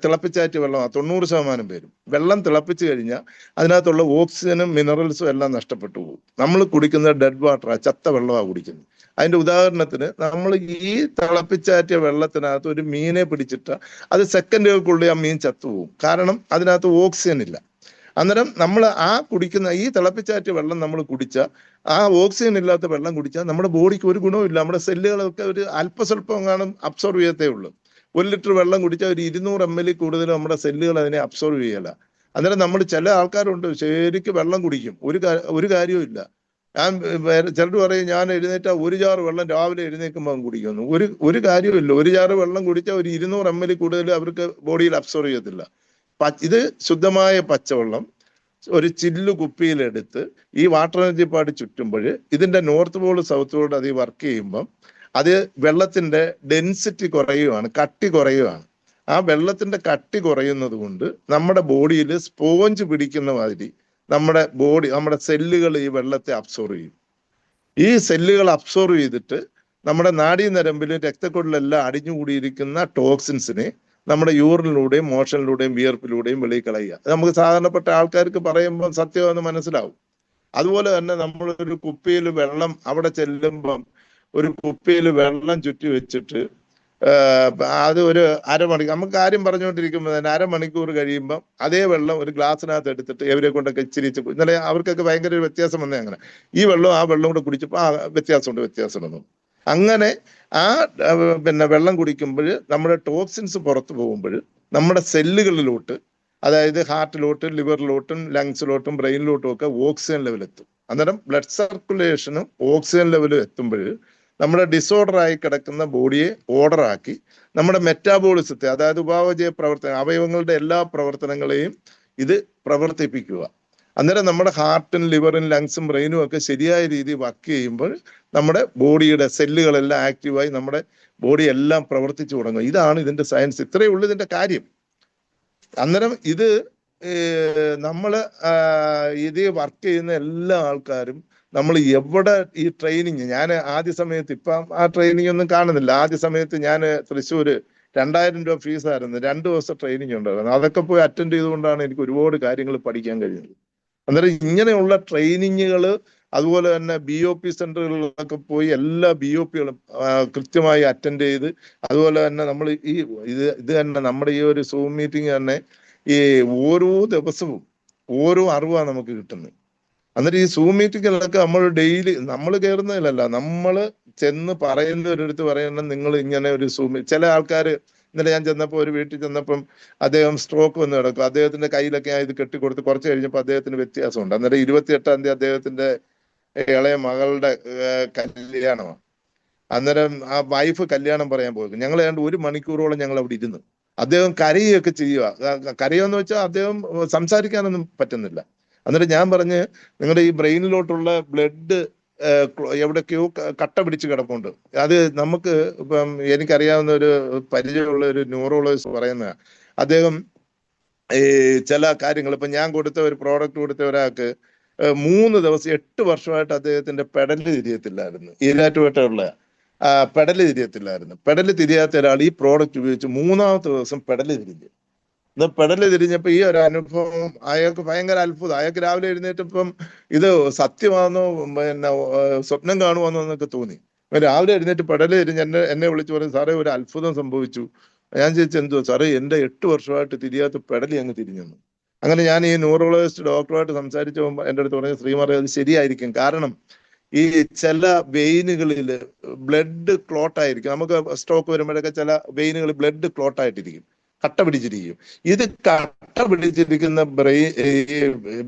തിളപ്പിച്ചാറ്റിയ വെള്ളമാണ്. 90% പേരും വെള്ളം തിളപ്പിച്ചു കഴിഞ്ഞാൽ അതിനകത്തുള്ള ഓക്സിജനും മിനറൽസും എല്ലാം നഷ്ടപ്പെട്ടു പോകും. നമ്മൾ കുടിക്കുന്ന ഡെഡ് വാട്ടറാണ്, ചത്ത വെള്ളമാണ് കുടിക്കുന്നത്. അതിന്റെ ഉദാഹരണത്തിന് നമ്മൾ ഈ തിളപ്പിച്ചാറ്റിയ വെള്ളത്തിനകത്ത് ഒരു മീനെ പിടിച്ചിട്ട് അത് സെക്കൻഡുകൾക്കുള്ളിൽ ആ മീൻ ചത്തുപോകും. കാരണം അതിനകത്ത് ഓക്സിജൻ ഇല്ല. അന്നേരം നമ്മൾ കുടിക്കുന്ന ഈ തിളപ്പിച്ചാറ്റിയ വെള്ളം നമ്മൾ കുടിച്ചാൽ, ആ ഓക്സിജൻ ഇല്ലാത്ത വെള്ളം കുടിച്ചാൽ നമ്മുടെ ബോഡിക്ക് ഒരു ഗുണവും. നമ്മുടെ സെല്ലുകളൊക്കെ ഒരു അല്പസ്വല്പം കാണും അബ്സോർവ് ചെയ്യത്തേ ഉള്ളൂ. 1 ലിറ്റർ വെള്ളം കുടിച്ചാൽ ഒരു 200 ml കൂടുതൽ നമ്മുടെ സെല്ലുകൾ അതിനെ അബ്സോർവ് ചെയ്യല. അന്നേരം നമ്മൾ ചില ആൾക്കാരുണ്ട് ശരിക്കും വെള്ളം കുടിക്കും, ഒരു കാര്യവും ഇല്ല. ഞാൻ ചിലർ പറയും ഞാൻ എഴുന്നേറ്റാൽ 1 ജാർ വെള്ളം രാവിലെ എഴുന്നേൽക്കുമ്പോൾ കുടിക്കുന്നു. ഒരു കാര്യവും ഇല്ല. 1 ജാർ വെള്ളം കുടിച്ചാൽ ഒരു 200 ml കൂടുതൽ അവർക്ക് ബോഡിയിൽ അബ്സോർവ് ചെയ്യത്തില്ല. ഇത് ശുദ്ധമായ പച്ചവെള്ളം ഒരു ചില്ലു കുപ്പിയിലെടുത്ത് ഈ വാട്ടർ എനർജി പാട് ചുറ്റുമ്പോൾ ഇതിന്റെ നോർത്ത് പോൾ സൗത്ത് പോൾ അത് വർക്ക് ചെയ്യുമ്പം അത് വെള്ളത്തിന്റെ ഡെൻസിറ്റി കുറയുകയാണ്, കട്ടി കുറയുകയാണ്. ആ വെള്ളത്തിന്റെ കട്ടി കുറയുന്നത് കൊണ്ട് നമ്മുടെ ബോഡിയിൽ സ്പോഞ്ച് പിടിക്കുന്ന മാതിരി നമ്മുടെ സെല്ലുകൾ ഈ വെള്ളത്തെ അബ്സോർവ് ചെയ്യും. ഈ സെല്ലുകൾ അബ്സോർവ് ചെയ്തിട്ട് നമ്മുടെ നാഡീനരമ്പിലും രക്തക്കുഴലിലെല്ലാം അടിഞ്ഞുകൂടിയിരിക്കുന്ന ടോക്സിൻസിനെ നമ്മുടെ യൂറിനിലൂടെയും മോഷനിലൂടെയും വിയർപ്പിലൂടെയും വെളിയിൽ കളയുക. നമുക്ക് സാധാരണപ്പെട്ട ആൾക്കാർക്ക് പറയുമ്പോൾ സത്യമെന്ന് മനസ്സിലാവും. അതുപോലെ തന്നെ നമ്മളൊരു കുപ്പിയിൽ വെള്ളം അവിടെ ചെല്ലുമ്പം ഒരു കുപ്പിയിൽ വെള്ളം ചുറ്റി വെച്ചിട്ട് അത് ഒരു അരമണിക്കൂർ, നമുക്ക് കാര്യം പറഞ്ഞുകൊണ്ടിരിക്കുമ്പോൾ തന്നെ അരമണിക്കൂർ കഴിയുമ്പം അതേ വെള്ളം ഒരു ഗ്ലാസ്സിനകത്ത് എടുത്തിട്ട് ഇവരെ കൊണ്ടൊക്കെ ഇച്ചിരി ഇന്നലെ അവർക്കൊക്കെ ഭയങ്കര ഒരു വ്യത്യാസം വന്നേ. അങ്ങനെ ഈ വെള്ളം ആ വെള്ളം കൂടെ കുടിച്ചപ്പോൾ വ്യത്യാസമുണ്ട്. അങ്ങനെ വെള്ളം കുടിക്കുമ്പോൾ നമ്മുടെ ടോക്സിൻസ് പുറത്തു പോകുമ്പോൾ നമ്മുടെ സെല്ലുകളിലോട്ട്, അതായത് ഹാർട്ടിലോട്ടും ലിവറിലോട്ടും ലങ്സിലോട്ടും ബ്രെയിനിലോട്ടും ഒക്കെ ഓക്സിജൻ ലെവൽ എത്തും. അന്നേരം ബ്ലഡ് സർക്കുലേഷനും ഓക്സിജൻ ലെവലും എത്തുമ്പോൾ നമ്മുടെ ഡിസോർഡറായി കിടക്കുന്ന ബോഡിയെ ഓർഡറാക്കി നമ്മുടെ മെറ്റാബോളിസത്തെ, അതായത് ഉപാപചയ പ്രവർത്തനം, അവയവങ്ങളുടെ എല്ലാ പ്രവർത്തനങ്ങളെയും ഇത് പ്രവർത്തിപ്പിക്കുക. അന്നേരം നമ്മുടെ ഹാർട്ടും ലിവറും ലങ്സും ബ്രെയിനും ഒക്കെ ശരിയായ രീതിയിൽ വർക്ക് ചെയ്യുമ്പോൾ നമ്മുടെ ബോഡിയുടെ സെല്ലുകളെല്ലാം ആക്റ്റീവായി നമ്മുടെ ബോഡി എല്ലാം പ്രവർത്തിച്ചു തുടങ്ങും. ഇതാണ് ഇതിന്റെ സയൻസ്. ഇത്രയേ ഉള്ളൂ ഇതിന്റെ കാര്യം. അന്നേരം ഇത് നമ്മള് ഇത് വർക്ക് ചെയ്യുന്ന എല്ലാ ആൾക്കാരും നമ്മൾ എവിടെ ഈ ട്രെയിനിങ്, ഞാൻ ആദ്യ സമയത്ത്, ഇപ്പം ആ ട്രെയിനിങ് ഒന്നും കാണുന്നില്ല, ആദ്യ സമയത്ത് ഞാൻ തൃശ്ശൂര് 2000 രൂപ ഫീസായിരുന്നു, 2 ദിവസം ട്രെയിനിങ് ഉണ്ടായിരുന്നു. അതൊക്കെ പോയി അറ്റൻഡ് ചെയ്തുകൊണ്ടാണ് എനിക്ക് ഒരുപാട് കാര്യങ്ങൾ പഠിക്കാൻ കഴിഞ്ഞത്. അന്നേരം ഇങ്ങനെയുള്ള ട്രെയിനിങ്ങുകൾ, അതുപോലെ തന്നെ BOP സെന്ററുകളിലൊക്കെ പോയി എല്ലാ BOPകളും കൃത്യമായി അറ്റൻഡ് ചെയ്ത്, അതുപോലെ തന്നെ നമ്മൾ ഇത് തന്നെ നമ്മുടെ ഈ ഒരു സൂം മീറ്റിംഗ് തന്നെ ഈ ഓരോ ദിവസവും ഓരോ അറിവാണ് നമുക്ക് കിട്ടുന്നത്. അന്നേരം ഈ സൂം മീറ്റിങ്ങുകളൊക്കെ നമ്മൾ ഡെയിലി നമ്മൾ കയറുന്നതിലല്ല, നമ്മൾ ചെന്ന് പറയുന്ന ഒരിടത്ത് പറയുന്ന നിങ്ങൾ ഇങ്ങനെ ഒരു ചില ആൾക്കാർ, ഇന്നലെ ഞാൻ ചെന്നപ്പോൾ ഒരു വീട്ടിൽ ചെന്നപ്പം അദ്ദേഹം സ്ട്രോക്ക് വന്ന് കിടക്കും. അദ്ദേഹത്തിന്റെ കയ്യിലൊക്കെ ഇത് കെട്ടിക്കൊടുത്ത് കുറച്ച് കഴിഞ്ഞപ്പോൾ അദ്ദേഹത്തിന് വ്യത്യാസമുണ്ട്. അന്നേരം 28-ാം തീയതി അദ്ദേഹത്തിന്റെ ഇളയ മകളുടെ കല്യാണമാണ്. അന്നേരം ആ വൈഫ് കല്യാണം പറയാൻ പോയി. ഞങ്ങൾ ഏതാണ്ട് 1 മണിക്കൂറോളം ഞങ്ങൾ അവിടെ ഇരുന്നു. അദ്ദേഹം കരയുകയൊക്കെ ചെയ്യുക. കരയുമെന്ന് വെച്ചാൽ അദ്ദേഹം സംസാരിക്കാനൊന്നും പറ്റുന്നില്ല. അന്നേരം ഞാൻ പറഞ്ഞ്, നിങ്ങളുടെ ഈ ബ്രെയിനിലോട്ടുള്ള ബ്ലഡ് എവിടൊക്കെയോ കട്ട പിടിച്ച് കിടപ്പുണ്ട്. അത് നമുക്ക് ഇപ്പം എനിക്കറിയാവുന്ന ഒരു പരിചയമുള്ള ഒരു ന്യൂറോളജിസ്റ്റ് പറയുന്ന, അദ്ദേഹം ഈ ചില കാര്യങ്ങൾ, ഇപ്പൊ ഞാൻ കൊടുത്ത ഒരു പ്രോഡക്റ്റ് കൊടുത്ത ഒരാൾക്ക് 3 ദിവസം 8 വർഷമായിട്ട് അദ്ദേഹത്തിന്റെ പെടല് തിരിയത്തില്ലായിരുന്നു. ഈരാറ്റുപേട്ടയുള്ള പെടല് തിരിയത്തില്ലായിരുന്നു. പെടല് തിരിയാത്ത ഒരാൾ ഈ പ്രോഡക്റ്റ് ഉപയോഗിച്ച് 3-ാമത്തെ ദിവസം പെടല് തിരിഞ്ഞു. പെടല് തിരിഞ്ഞപ്പോ ഈ ഒരു അനുഭവം അയാൾക്ക് ഭയങ്കര അത്ഭുതം. അയാൾക്ക് രാവിലെ എഴുന്നേറ്റപ്പം ഇത് സത്യമാണെന്നോ പിന്നെ സ്വപ്നം കാണുവാന്നോ എന്നൊക്കെ തോന്നി. രാവിലെ എഴുന്നേറ്റ് പെടല് തിരിഞ്ഞ് എന്നെ വിളിച്ചു പറയും, സാറേ ഒരു അത്ഭുതം സംഭവിച്ചു. ഞാൻ ചോദിച്ചു എന്തോ? സാറേ എന്റെ 8 വർഷമായിട്ട് തിരിയാത്ത പെടലി അങ്ങ് തിരിഞ്ഞെന്നു. അങ്ങനെ ഞാൻ ഈ ന്യൂറോളജിസ്റ്റ് ഡോക്ടറുമായിട്ട് സംസാരിച്ചു എൻ്റെ അടുത്ത് പറഞ്ഞു, ശ്രീമാറി അത് ശരിയായിരിക്കും. കാരണം ഈ ചില വെയിനുകളിൽ ബ്ലഡ് ക്ലോട്ട് ആയിരിക്കും. നമുക്ക് സ്ട്രോക്ക് വരുമ്പോഴൊക്കെ ചില വെയിനുകൾ ബ്ലഡ് ക്ലോട്ട് ആയിട്ടിരിക്കും, കട്ട പിടിച്ചിരിക്കും. ഇത് കട്ട പിടിച്ചിരിക്കുന്ന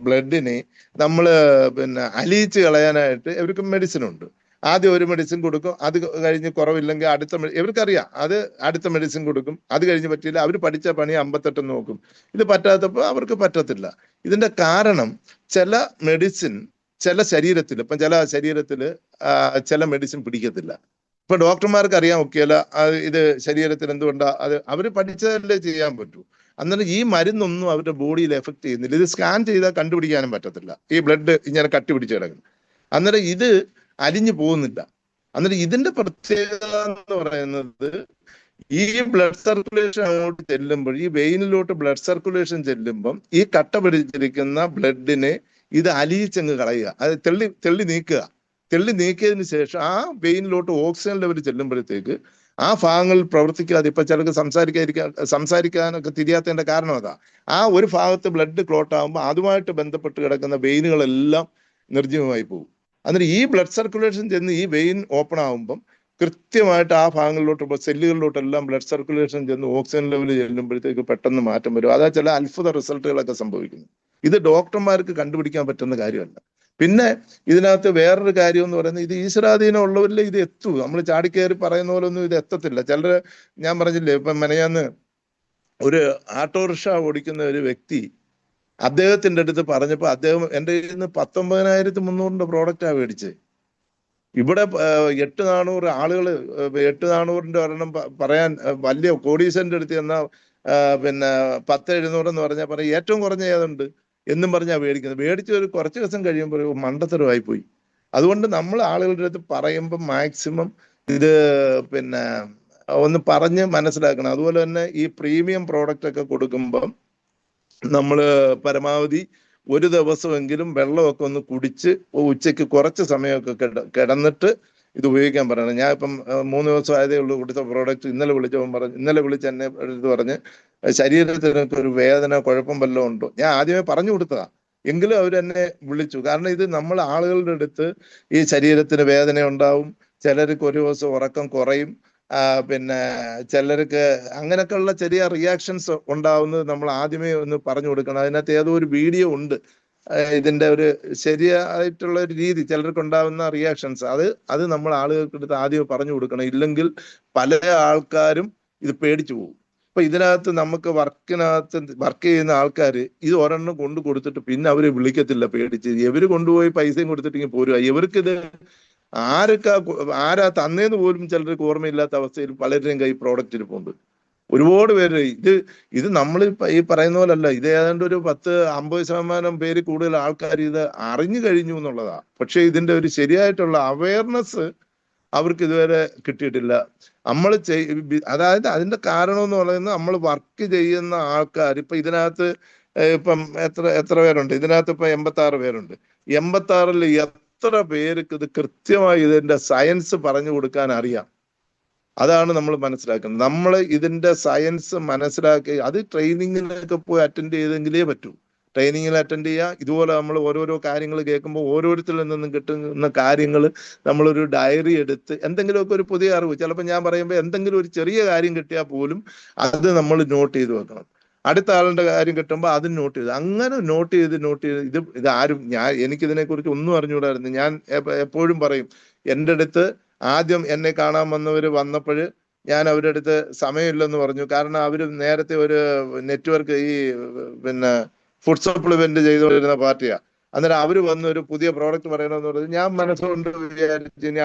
ബ്ലഡിനെ നമ്മള് പിന്നെ അലിയിച്ച് കളയാനായിട്ട് ഇവർക്ക് മെഡിസിൻ ഉണ്ട്. ആദ്യം ഒരു മെഡിസിൻ കൊടുക്കും, അത് കഴിഞ്ഞ് കുറവില്ലെങ്കിൽ ഇവർക്കറിയാം, അത് അടുത്ത മെഡിസിൻ കൊടുക്കും. അത് കഴിഞ്ഞ് പറ്റിയില്ല, അവർ പഠിച്ച പണി 58 നോക്കും. ഇത് പറ്റാത്തപ്പോൾ അവർക്ക് പറ്റത്തില്ല. ഇതിന്റെ കാരണം ചില മെഡിസിൻ ചില ശരീരത്തിൽ, ഇപ്പം ചില ശരീരത്തിൽ ചില മെഡിസിൻ പിടിക്കത്തില്ല. ഇപ്പൊ ഡോക്ടർമാർക്ക് അറിയാൻ ഒക്കെയല്ല ഇത് ശരീരത്തിൽ എന്തുകൊണ്ടാ, അത് അവർ പഠിച്ചതല്ലേ ചെയ്യാൻ പറ്റൂ. അന്നേരം ഈ മരുന്നൊന്നും അവരുടെ ബോഡിയിൽ എഫക്ട് ചെയ്യുന്നില്ല. ഇത് സ്കാൻ ചെയ്താൽ കണ്ടുപിടിക്കാനും പറ്റത്തില്ല, ഈ ബ്ലഡ് ഇങ്ങനെ കട്ടി പിടിച്ച് കിടക്കുന്നു. അന്നേരം ഇത് അലിഞ്ഞു പോകുന്നില്ല. അന്നേരം ഇതിന്റെ പ്രത്യേകത എന്ന് പറയുന്നത്, ഈ ബ്ലഡ് സർക്കുലേഷൻ അങ്ങോട്ട് ചെല്ലുമ്പോൾ, ഈ വെയിനിലോട്ട് ബ്ലഡ് സർക്കുലേഷൻ ചെല്ലുമ്പം ഈ കട്ട പിടിച്ചിരിക്കുന്ന ബ്ലഡിനെ ഇത് അലിയിച്ചങ്ങ് കളയുക, അത് തെള്ളി നീക്കുക. തെള്ളി നീക്കിയതിന് ശേഷം ആ വെയിനിലോട്ട് ഓക്സിജൻ ലെവൽ ചെല്ലുമ്പോഴത്തേക്ക് ആ ഭാഗങ്ങളിൽ പ്രവർത്തിക്കാതെ, ഇപ്പൊ ചിലർക്ക് സംസാരിക്കാനൊക്കെ തിരിയാത്തതിന്റെ കാരണം അതാ. ആ ഒരു ഭാഗത്ത് ബ്ലഡ് ക്ലോട്ട് ആകുമ്പോൾ അതുമായിട്ട് ബന്ധപ്പെട്ട് കിടക്കുന്ന വെയിനുകളെല്ലാം നിർജ്ജീവമായി പോകും. അന്നേരം ഈ ബ്ലഡ് സർക്കുലേഷൻ ചെന്ന് ഈ വെയിൻ ഓപ്പൺ ആകുമ്പം കൃത്യമായിട്ട് ആ ഭാഗങ്ങളിലോട്ട് സെല്ലുകളിലോട്ടെല്ലാം ബ്ലഡ് സർക്കുലേഷൻ ചെന്ന് ഓക്സിജൻ ലെവൽ ചെല്ലുമ്പോഴത്തേക്ക് പെട്ടെന്ന് മാറ്റം വരും. അതാ ചില അത്ഭുത റിസൾട്ടുകളൊക്കെ സംഭവിക്കുന്നു. ഇത് ഡോക്ടർമാർക്ക് കണ്ടുപിടിക്കാൻ പറ്റുന്ന കാര്യമല്ല. പിന്നെ ഇതിനകത്ത് വേറൊരു കാര്യം എന്ന് പറയുന്നത്, ഇത് ഈശ്വരാധീനം ഉള്ളവരിൽ ഇത് എത്തൂ. നമ്മൾ ചാടിക്കയറി പറയുന്ന പോലെ ഒന്നും ഇത് എത്തത്തില്ല. ചിലര്, ഞാൻ പറഞ്ഞില്ലേ ഇപ്പം മെനയാന്ന് ഒരു ഓട്ടോറിക്ഷ ഓടിക്കുന്ന ഒരു വ്യക്തി അദ്ദേഹത്തിന്റെ അടുത്ത് പറഞ്ഞപ്പോൾ അദ്ദേഹം എൻ്റെ കയ്യിൽ നിന്ന് 19,300 പ്രോഡക്റ്റാണ് മേടിച്ചത്. ഇവിടെ 8,400 ആളുകൾ, 8,400 ഒരെണ്ണം പറയാൻ വലിയ കോടീശ്വരന്റെ അടുത്ത് ചെന്നാൽ പിന്നെ 10,700 എന്ന് പറഞ്ഞാൽ പറയാം ഏറ്റവും കുറഞ്ഞ ഏതുണ്ട് എന്നും പറഞ്ഞാൽ മേടിക്കുന്നത്. മേടിച്ച് ഒരു കുറച്ച് ദിവസം കഴിയുമ്പോൾ മണ്ടത്തരമായി പോയി. അതുകൊണ്ട് നമ്മൾ ആളുകളുടെ അടുത്ത് പറയുമ്പോൾ മാക്സിമം ഇത് പിന്നെ ഒന്ന് പറഞ്ഞ് മനസ്സിലാക്കണം. അതുപോലെ തന്നെ ഈ പ്രീമിയം പ്രോഡക്റ്റ് ഒക്കെ കൊടുക്കുമ്പം നമ്മൾ പരമാവധി ഒരു ദിവസമെങ്കിലും വെള്ളമൊക്കെ ഒന്ന് കുടിച്ച് ഉച്ചയ്ക്ക് കുറച്ച് സമയമൊക്കെ കിടന്നിട്ട് ഇത് ഉപയോഗിക്കാൻ പറയണം. ഞാൻ ഇപ്പം 3 ദിവസം ആയതേ ഉള്ളൂ കൊടുത്ത പ്രോഡക്റ്റ് ഇന്നലെ വിളിച്ച് എന്നെ എടുത്ത് പറഞ്ഞ് ശരീരത്തിനൊക്കെ ഒരു വേദന കുഴപ്പം വല്ലതും ഉണ്ടോ. ഞാൻ ആദ്യമേ പറഞ്ഞു കൊടുത്തതാ, എങ്കിലും അവരെന്നെ വിളിച്ചു. കാരണം ഇത് നമ്മൾ ആളുകളുടെ അടുത്ത് ഈ ശരീരത്തിന് വേദന ഉണ്ടാവും, ചിലർക്ക് ഒരു ദിവസം ഉറക്കം കുറയും, പിന്നെ ചിലർക്ക് അങ്ങനെയൊക്കെയുള്ള ചെറിയ റിയാക്ഷൻസ് ഉണ്ടാവുന്നത് നമ്മൾ ആദ്യമേ ഒന്ന് പറഞ്ഞു കൊടുക്കണം. അതിനകത്ത് ഏതോ ഒരു വീഡിയോ ഉണ്ട്, ഇതിന്റെ ഒരു ശരിയായിട്ടുള്ള ഒരു രീതി, ചിലർക്ക് ഉണ്ടാവുന്ന റിയാക്ഷൻസ് അത് നമ്മൾ ആളുകൾക്ക് അടുത്ത് ആദ്യം പറഞ്ഞു കൊടുക്കണം. ഇല്ലെങ്കിൽ പല ആൾക്കാരും ഇത് പേടിച്ചു പോകും. അപ്പൊ ഇതിനകത്ത് നമുക്ക് വർക്ക് ചെയ്യുന്ന ആൾക്കാർ ഇത് ഒരെണ്ണം കൊണ്ട് കൊടുത്തിട്ട് പിന്നെ അവര് വിളിക്കത്തില്ല പേടിച്ച്. ഇവര് കൊണ്ടുപോയി പൈസയും കൊടുത്തിട്ട് പോരുക. ഇവർക്കിത് ആരൊക്കെ ആരാ തന്നേന്ന് പോലും ചിലർക്ക് ഓർമ്മയില്ലാത്ത അവസ്ഥയിൽ പലരുടെയും കൈ പ്രോഡക്റ്റ് ഇരിപ്പുണ്ട്. ഒരുപാട് പേര് ഇത് നമ്മൾ ഈ പറയുന്ന പോലല്ല, ഇത് ഏതാണ്ട് ഒരു 50 പേര് കൂടുതൽ ആൾക്കാർ ഇത് അറിഞ്ഞു കഴിഞ്ഞു എന്നുള്ളതാ. പക്ഷെ ഇതിന്റെ ഒരു ശരിയായിട്ടുള്ള അവയർനെസ് അവർക്ക് ഇതുവരെ കിട്ടിയിട്ടില്ല. നമ്മൾ അതായത് അതിന്റെ കാരണം എന്ന് പറയുന്നത്, നമ്മൾ വർക്ക് ചെയ്യുന്ന ആൾക്കാർ ഇപ്പൊ ഇതിനകത്ത് ഇപ്പം എത്ര പേരുണ്ട് ഇതിനകത്ത്? ഇപ്പൊ 86 പേരുണ്ട്. 86-ൽ എത്ര പേർക്ക് ഇത് കൃത്യമായി ഇതിന്റെ സയൻസ് പറഞ്ഞു കൊടുക്കാൻ അറിയാം? അതാണ് നമ്മൾ മനസ്സിലാക്കുന്നത്. നമ്മൾ ഇതിന്റെ സയൻസ് മനസ്സിലാക്കി അത് ട്രെയിനിങ്ങിനൊക്കെ പോയി അറ്റൻഡ് ചെയ്തെങ്കിലേ പറ്റൂ. ട്രെയിനിങ്ങിൽ അറ്റൻഡ് ചെയ്യുക. ഇതുപോലെ നമ്മൾ ഓരോരോ കാര്യങ്ങൾ കേൾക്കുമ്പോൾ ഓരോരുത്തരിൽ നിന്നും കിട്ടുന്ന കാര്യങ്ങൾ നമ്മളൊരു ഡയറി എടുത്ത് എന്തെങ്കിലുമൊക്കെ ഒരു പുതിയ അറിവ്, ചിലപ്പോൾ ഞാൻ പറയുമ്പോൾ എന്തെങ്കിലും ഒരു ചെറിയ കാര്യം കിട്ടിയാൽ പോലും അത് നമ്മൾ നോട്ട് ചെയ്ത് വെക്കണം. അടുത്ത ആളുടെ കാര്യം കിട്ടുമ്പോൾ അത് നോട്ട് ചെയ്ത്, അങ്ങനെ നോട്ട് ചെയ്ത് ഇത് ആരും എനിക്കിതിനെ കുറിച്ച് ഒന്നും അറിഞ്ഞുകൂടായിരുന്നു. ഞാൻ എപ്പോഴും പറയും, എൻ്റെ അടുത്ത് ആദ്യം എന്നെ കാണാൻ വന്നപ്പോൾ ഞാൻ അവരുടെ അടുത്ത് സമയമില്ലെന്ന് പറഞ്ഞു. കാരണം അവര് നേരത്തെ ഒരു നെറ്റ്വർക്ക് പിന്നെ ഫുഡ് സപ്ലിമെന്റ് ചെയ്തുകൊണ്ടിരുന്ന പാർട്ടിയാ. അന്നേരം അവര് വന്ന് ഒരു പുതിയ പ്രോഡക്റ്റ് പറയണമെന്ന് പറഞ്ഞു. ഞാൻ മനസ്സുകൊണ്ട് വിചാരിച്ചു ഇനി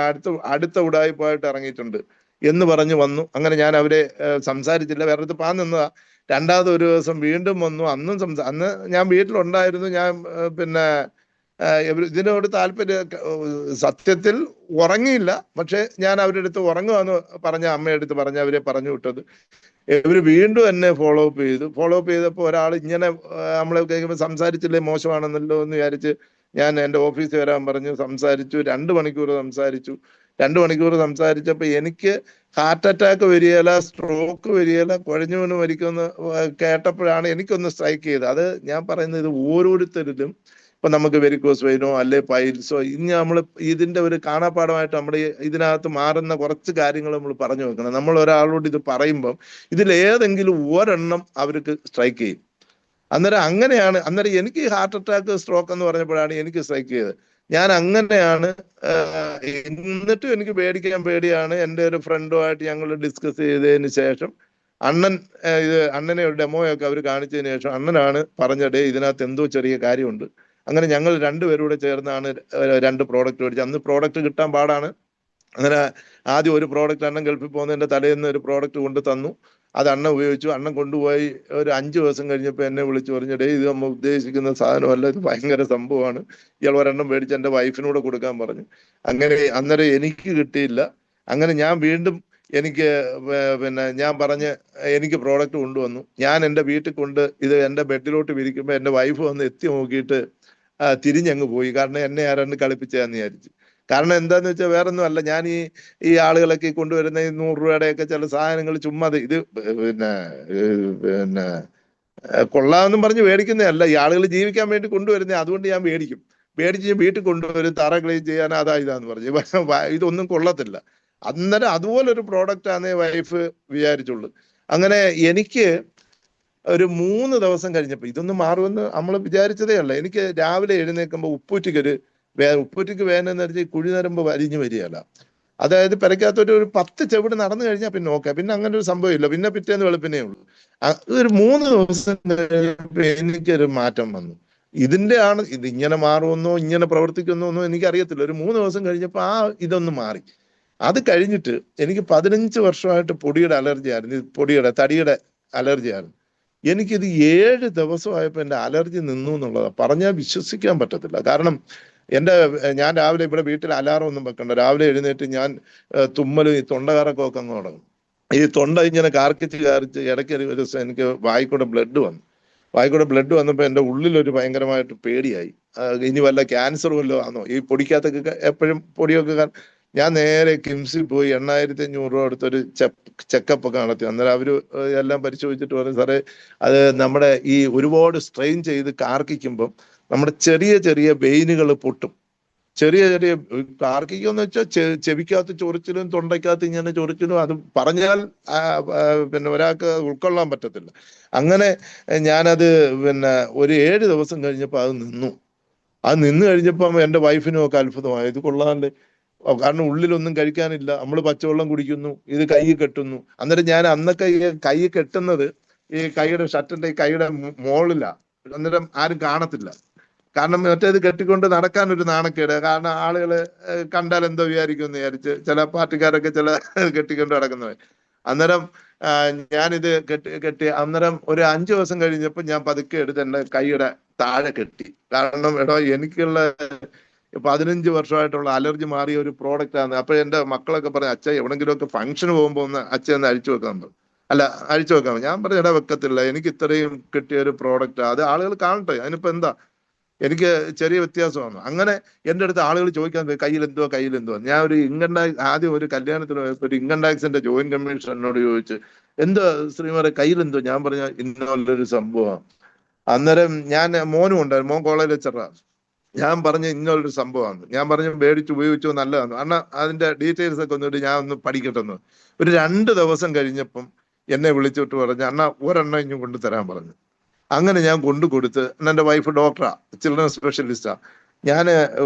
അടുത്ത ഉടായിപ്പായിട്ട് ഇറങ്ങിയിട്ടുണ്ട് എന്ന് പറഞ്ഞു വന്നു. അങ്ങനെ ഞാൻ അവരെ സംസാരിച്ചില്ല, വേറെ അടുത്ത് നിന്നതാ. രണ്ടാമത് ഒരു ദിവസം വീണ്ടും വന്നു. അന്ന് ഞാൻ വീട്ടിലുണ്ടായിരുന്നു. ഞാൻ പിന്നെ ഇതിനോട് സത്യത്തിൽ ഉറങ്ങിയില്ല. പക്ഷെ ഞാൻ അവരുടെ അടുത്ത് ഉറങ്ങുവാന്ന് പറഞ്ഞ അമ്മയുടെ അടുത്ത് പറഞ്ഞ അവരെ പറഞ്ഞു വിട്ടത്. ഇവര് വീണ്ടും എന്നെ ഫോളോ അപ്പ് ചെയ്തപ്പോൾ ഒരാൾ ഇങ്ങനെ നമ്മളെ കേൾക്കുമ്പോൾ സംസാരിച്ചില്ലേ മോശമാണെന്നല്ലോ എന്ന് വിചാരിച്ച് ഞാൻ എൻ്റെ ഓഫീസിൽ വരാൻ പറഞ്ഞു. സംസാരിച്ചു. 2 മണിക്കൂർ സംസാരിച്ചു. 2 മണിക്കൂർ സംസാരിച്ചപ്പോൾ എനിക്ക് ഹാർട്ട് അറ്റാക്ക് വരികയില്ല, സ്ട്രോക്ക് വരികയില്ല, കുഴഞ്ഞു വീണ് മരിക്കുമെന്ന് കേട്ടപ്പോഴാണ് എനിക്കൊന്ന് സ്ട്രൈക്ക് ചെയ്തത്. അത് ഞാൻ പറയുന്നത്, ഇത് ഓരോരുത്തരിലും ഇപ്പൊ നമുക്ക് വെരിക്കോസ് വെയിനോ അല്ലെ പൈൽസോ, ഇനി നമ്മൾ ഇതിന്റെ ഒരു കാണാപ്പാടമായിട്ട് നമ്മുടെ ഇതിനകത്ത് മാറുന്ന കുറച്ച് കാര്യങ്ങൾ നമ്മൾ പറഞ്ഞു വെക്കണം. നമ്മൾ ഒരാളോട് ഇത് പറയുമ്പം ഇതിലേതെങ്കിലും ഒരെണ്ണം അവർക്ക് സ്ട്രൈക്ക് ചെയ്യും. അന്നേരം എനിക്ക് ഹാർട്ട് അറ്റാക്ക് സ്ട്രോക്ക് എന്ന് പറഞ്ഞപ്പോഴാണ് എനിക്ക് സ്ട്രൈക്ക് ചെയ്തത്. ഞാൻ അങ്ങനെയാണ്. എന്നിട്ടും എനിക്ക് പേടിയാണ്. എൻ്റെ ഒരു ഫ്രണ്ടുമായിട്ട് ഞങ്ങൾ ഡിസ്കസ് ചെയ്തതിന് ശേഷം അണ്ണനെ ഒരു ഡെമോയൊക്കെ അവർ കാണിച്ചതിന് ശേഷം അണ്ണനാണ് പറഞ്ഞത്, ഇതിനകത്ത് എന്തോ ചെറിയ കാര്യമുണ്ട്. അങ്ങനെ ഞങ്ങൾ രണ്ടുപേരൂടെ ചേർന്നാണ് 2 പ്രോഡക്റ്റ് മേടിച്ചത്. അന്ന് പ്രോഡക്റ്റ് കിട്ടാൻ പാടാണ്. അങ്ങനെ ആദ്യം ഒരു പ്രോഡക്റ്റ് അണ്ണൻ ഗൾഫിൽ പോകുന്നതിന്റെ തലേന്ന് ഒരു പ്രോഡക്റ്റ് കൊണ്ട് തന്നു. അത് അണ്ണൻ ഉപയോഗിച്ചു. അണ്ണൻ കൊണ്ടുപോയി ഒരു 5 ദിവസം കഴിഞ്ഞപ്പോൾ എന്നെ വിളിച്ചു പറഞ്ഞു, ഇത് നമ്മൾ ഉദ്ദേശിക്കുന്ന സാധനമല്ല, ഇത് ഭയങ്കര സംഭവമാണ്, ഇയാൾ ഒരെണ്ണം മേടിച്ച് എൻ്റെ വൈഫിനൂടെ കൊടുക്കാൻ പറഞ്ഞു. അന്നേരം എനിക്ക് കിട്ടിയില്ല. അങ്ങനെ ഞാൻ വീണ്ടും പിന്നെ ഞാൻ പറഞ്ഞ് എനിക്ക് പ്രോഡക്റ്റ് കൊണ്ടുവന്നു. ഞാൻ എൻ്റെ വീട്ടിൽ ഇത് എൻ്റെ ബെഡിലോട്ട് വിരിക്കുമ്പോൾ എൻ്റെ വൈഫ് വന്ന് എത്തി നോക്കിയിട്ട് തിരിഞ്ഞങ്ങ് പോയി. കാരണം എന്നെ ആരാണ്ട് കളിപ്പിച്ചതെന്ന് വിചാരിച്ചു. കാരണം എന്താന്ന് വെച്ചാൽ വേറൊന്നും അല്ല, ഞാൻ ഈ ആളുകളൊക്കെ കൊണ്ടുവരുന്ന 100 രൂപയുടെയൊക്കെ ചില സാധനങ്ങൾ ചുമ്മാ ഇത് പിന്നെ കൊള്ളാമെന്നും പറഞ്ഞ് മേടിക്കുന്നതല്ല, ഈ ആളുകൾ ജീവിക്കാൻ വേണ്ടി കൊണ്ടുവരുന്നത്. അതുകൊണ്ട് ഞാൻ മേടിച്ച് വീട്ടിൽ കൊണ്ടുവരും, തറ ക്ലീൻ ചെയ്യാൻ ഇതാന്ന് പറഞ്ഞു. ഇതൊന്നും കൊള്ളത്തില്ല. അന്നേരം അതുപോലൊരു പ്രോഡക്റ്റ് ആണെന്നേ വൈഫ് വിചാരിച്ചുള്ളൂ. അങ്ങനെ എനിക്ക് ഒരു 3 ദിവസം കഴിഞ്ഞപ്പോൾ ഇതൊന്നും മാറുമെന്ന് നമ്മൾ വിചാരിച്ചതേ അല്ല. എനിക്ക് രാവിലെ എഴുന്നേൽക്കുമ്പോൾ ഉപ്പൂറ്റിക്ക് വേദന വെച്ചാൽ കുഴിനരമ്പ് വലിഞ്ഞു വരികയല്ല. അതായത് പെരയ്ക്കകത്തൊരു 10 ചെവിട് നടന്നു കഴിഞ്ഞാൽ പിന്നെ ഓക്കെ, പിന്നെ അങ്ങനെ ഒരു സംഭവമില്ല. പിന്നെ പിറ്റേന്ന് വെളുപ്പിനേ ഉള്ളൂ. ഒരു 3 ദിവസം കഴിഞ്ഞപ്പോൾ എനിക്കൊരു മാറ്റം വന്നു. ഇത് ഇങ്ങനെ മാറുമെന്നോ ഇങ്ങനെ പ്രവർത്തിക്കുന്നോ ഒന്നും എനിക്കറിയത്തില്ല. ഒരു 3 ദിവസം കഴിഞ്ഞപ്പോൾ ഇതൊന്ന് മാറി. അത് കഴിഞ്ഞിട്ട് എനിക്ക് 15 വർഷമായിട്ട് പൊടിയുടെ അലർജി ആയിരുന്നു. തടിയുടെ അലർജി ആയിരുന്നു. എനിക്കിത് 7 ദിവസമായപ്പോൾ എൻ്റെ അലർജി നിന്നു എന്നുള്ളതാണ്. പറഞ്ഞാൽ വിശ്വസിക്കാൻ പറ്റത്തില്ല. കാരണം ഞാൻ രാവിലെ ഇവിടെ വീട്ടിൽ അലാറം ഒന്നും വെക്കണ്ട. രാവിലെ എഴുന്നേറ്റ് ഞാൻ തുമ്മലും തൊണ്ടകറക്കമൊക്കെ അങ്ങ് തുടങ്ങും. ഈ തൊണ്ട ഇങ്ങനെ കാർക്കിച്ച് ഇടയ്ക്ക് ഒരു ദിവസം എനിക്ക് വായിക്കൂടെ ബ്ലഡ് വന്നപ്പോൾ എൻ്റെ ഉള്ളിലൊരു ഭയങ്കരമായിട്ട് പേടിയായി. ഇനി വല്ല ക്യാൻസർ വല്ലതും ആണോ, ഈ പൊടിക്കകത്തൊക്കെ എപ്പോഴും പൊടിയൊക്കെ. ഞാൻ നേരെ കിംസിൽ പോയി 8500 രൂപ എടുത്തൊരു ചെക്കപ്പ് ഒക്കെ നടത്തി. അന്നേരം അവര് എല്ലാം പരിശോധിച്ചിട്ട് പറഞ്ഞു, സാറേ അത് നമ്മുടെ ഈ ഒരുപാട് സ്ട്രെയിൻ ചെയ്ത് കാർക്കിക്കുമ്പം നമ്മുടെ ചെറിയ ചെറിയ വെയിനുകൾ പൊട്ടും. ചെറിയ കാർക്കിക്കെന്ന് വെച്ചാൽ ചെവിക്കകത്ത് ചൊറിച്ചിലും തൊണ്ടയ്ക്കകത്ത് ഇങ്ങനെ ചൊറിച്ചിലും, അത് പറഞ്ഞാൽ പിന്നെ ഒരാൾക്ക് ഉൾക്കൊള്ളാൻ പറ്റത്തില്ല. അങ്ങനെ ഞാനത് ഒരു 7 ദിവസം കഴിഞ്ഞപ്പോൾ അത് നിന്ന് കഴിഞ്ഞപ്പം എൻ്റെ വൈഫിനും ഒക്കെ അത്ഭുതമായി. ഇത് കൊള്ളാണ്ട് കാരണം ഉള്ളിലൊന്നും കഴിക്കാനില്ല, നമ്മൾ പച്ചവെള്ളം കുടിക്കുന്നു, ഇത് കൈ കെട്ടുന്നു. അന്നേരം ഞാൻ അന്നൊക്കെ ഈ കൈ കെട്ടുന്നത് ഈ കൈയുടെ ഷർട്ടിന്റെ ഈ കൈയുടെ മോളിലാ. അന്നേരം ആരും കാണത്തില്ല. കാരണം മറ്റേത് കെട്ടിക്കൊണ്ട് നടക്കാൻ ഒരു നാണക്കേട്. കാരണം ആളുകള് കണ്ടാൽ എന്തോ വിചാരിക്കും എന്ന് വിചാരിച്ച് ചില പാർട്ടിക്കാരൊക്കെ ചില കെട്ടിക്കൊണ്ട് നടക്കുന്നവർ. അന്നേരം ഞാനിത് കെട്ടി അന്നേരം ഒരു 5 ദിവസം കഴിഞ്ഞപ്പോൾ ഞാൻ പതുക്കെ എടുത്ത് എന്റെ കൈയുടെ താഴെ കെട്ടി. കാരണം എടോ എനിക്കുള്ള 15 വർഷമായിട്ടുള്ള അലർജി മാറിയ ഒരു പ്രോഡക്റ്റ് ആണ്. അപ്പൊ എന്റെ മക്കളൊക്കെ പറഞ്ഞു, അച്ഛ എവിടെങ്കിലും ഒക്കെ ഫംഗ്ഷന് പോകുമ്പോ ഒന്ന് അച്ഛ ഒന്ന് അഴിച്ചു വെക്കാൻ പറഞ്ഞു. അല്ല, അഴിച്ചു വെക്കാൻ. ഞാൻ പറഞ്ഞു, ഇട വെക്കത്തില്ല, എനിക്ക് ഇത്രയും കിട്ടിയ ഒരു പ്രോഡക്റ്റ് അത് ആളുകൾ കാണട്ടെ, അതിനിപ്പോ എന്താ, എനിക്ക് ചെറിയ വ്യത്യാസമാണ്. അങ്ങനെ എന്റെ അടുത്ത് ആളുകൾ ചോദിക്കാൻ, കയ്യിൽ എന്തുവാ. ഞാൻ ഒരു ഇൻകം ടാക്സ്, ആദ്യം ഒരു കല്യാണത്തിന് പോയപ്പോ ഒരു ഇൻകം ടാക്സിന്റെ ജോയിന്റ് കമ്മീഷൻ എന്നോട് ചോദിച്ചു, എന്താ ശ്രീമാരെ കയ്യിൽ എന്തോ. ഞാൻ പറഞ്ഞ ഇന്നൊരു സംഭവമാണ്. അന്നേരം ഞാൻ മോനും ഉണ്ടായിരുന്നു, മോൻ കോളേജ് ലെക്ചറാ. ഞാൻ പറഞ്ഞ ഇന്നൊരു സംഭവമാണ്. ഞാൻ പറഞ്ഞു മേടിച്ച് ഉപയോഗിച്ചു, നല്ലതാണ്. കാരണം അതിന്റെ ഡീറ്റെയിൽസ് ഒക്കെ ഒന്നിട്ട് ഞാൻ ഒന്ന് പഠിക്കട്ടെന്ന്. ഒരു 2 ദിവസം കഴിഞ്ഞപ്പം എന്നെ വിളിച്ചിട്ട് പറഞ്ഞു, അണ്ണാ ഒരെണ്ണം ഇഞ്ഞും കൊണ്ട് തരാൻ പറഞ്ഞു. അങ്ങനെ ഞാൻ കൊണ്ടു കൊടുത്ത്. എന്റെ വൈഫ് ഡോക്ടറാ, ചിൽഡ്രൻ സ്പെഷ്യലിസ്റ്റാ. ഞാൻ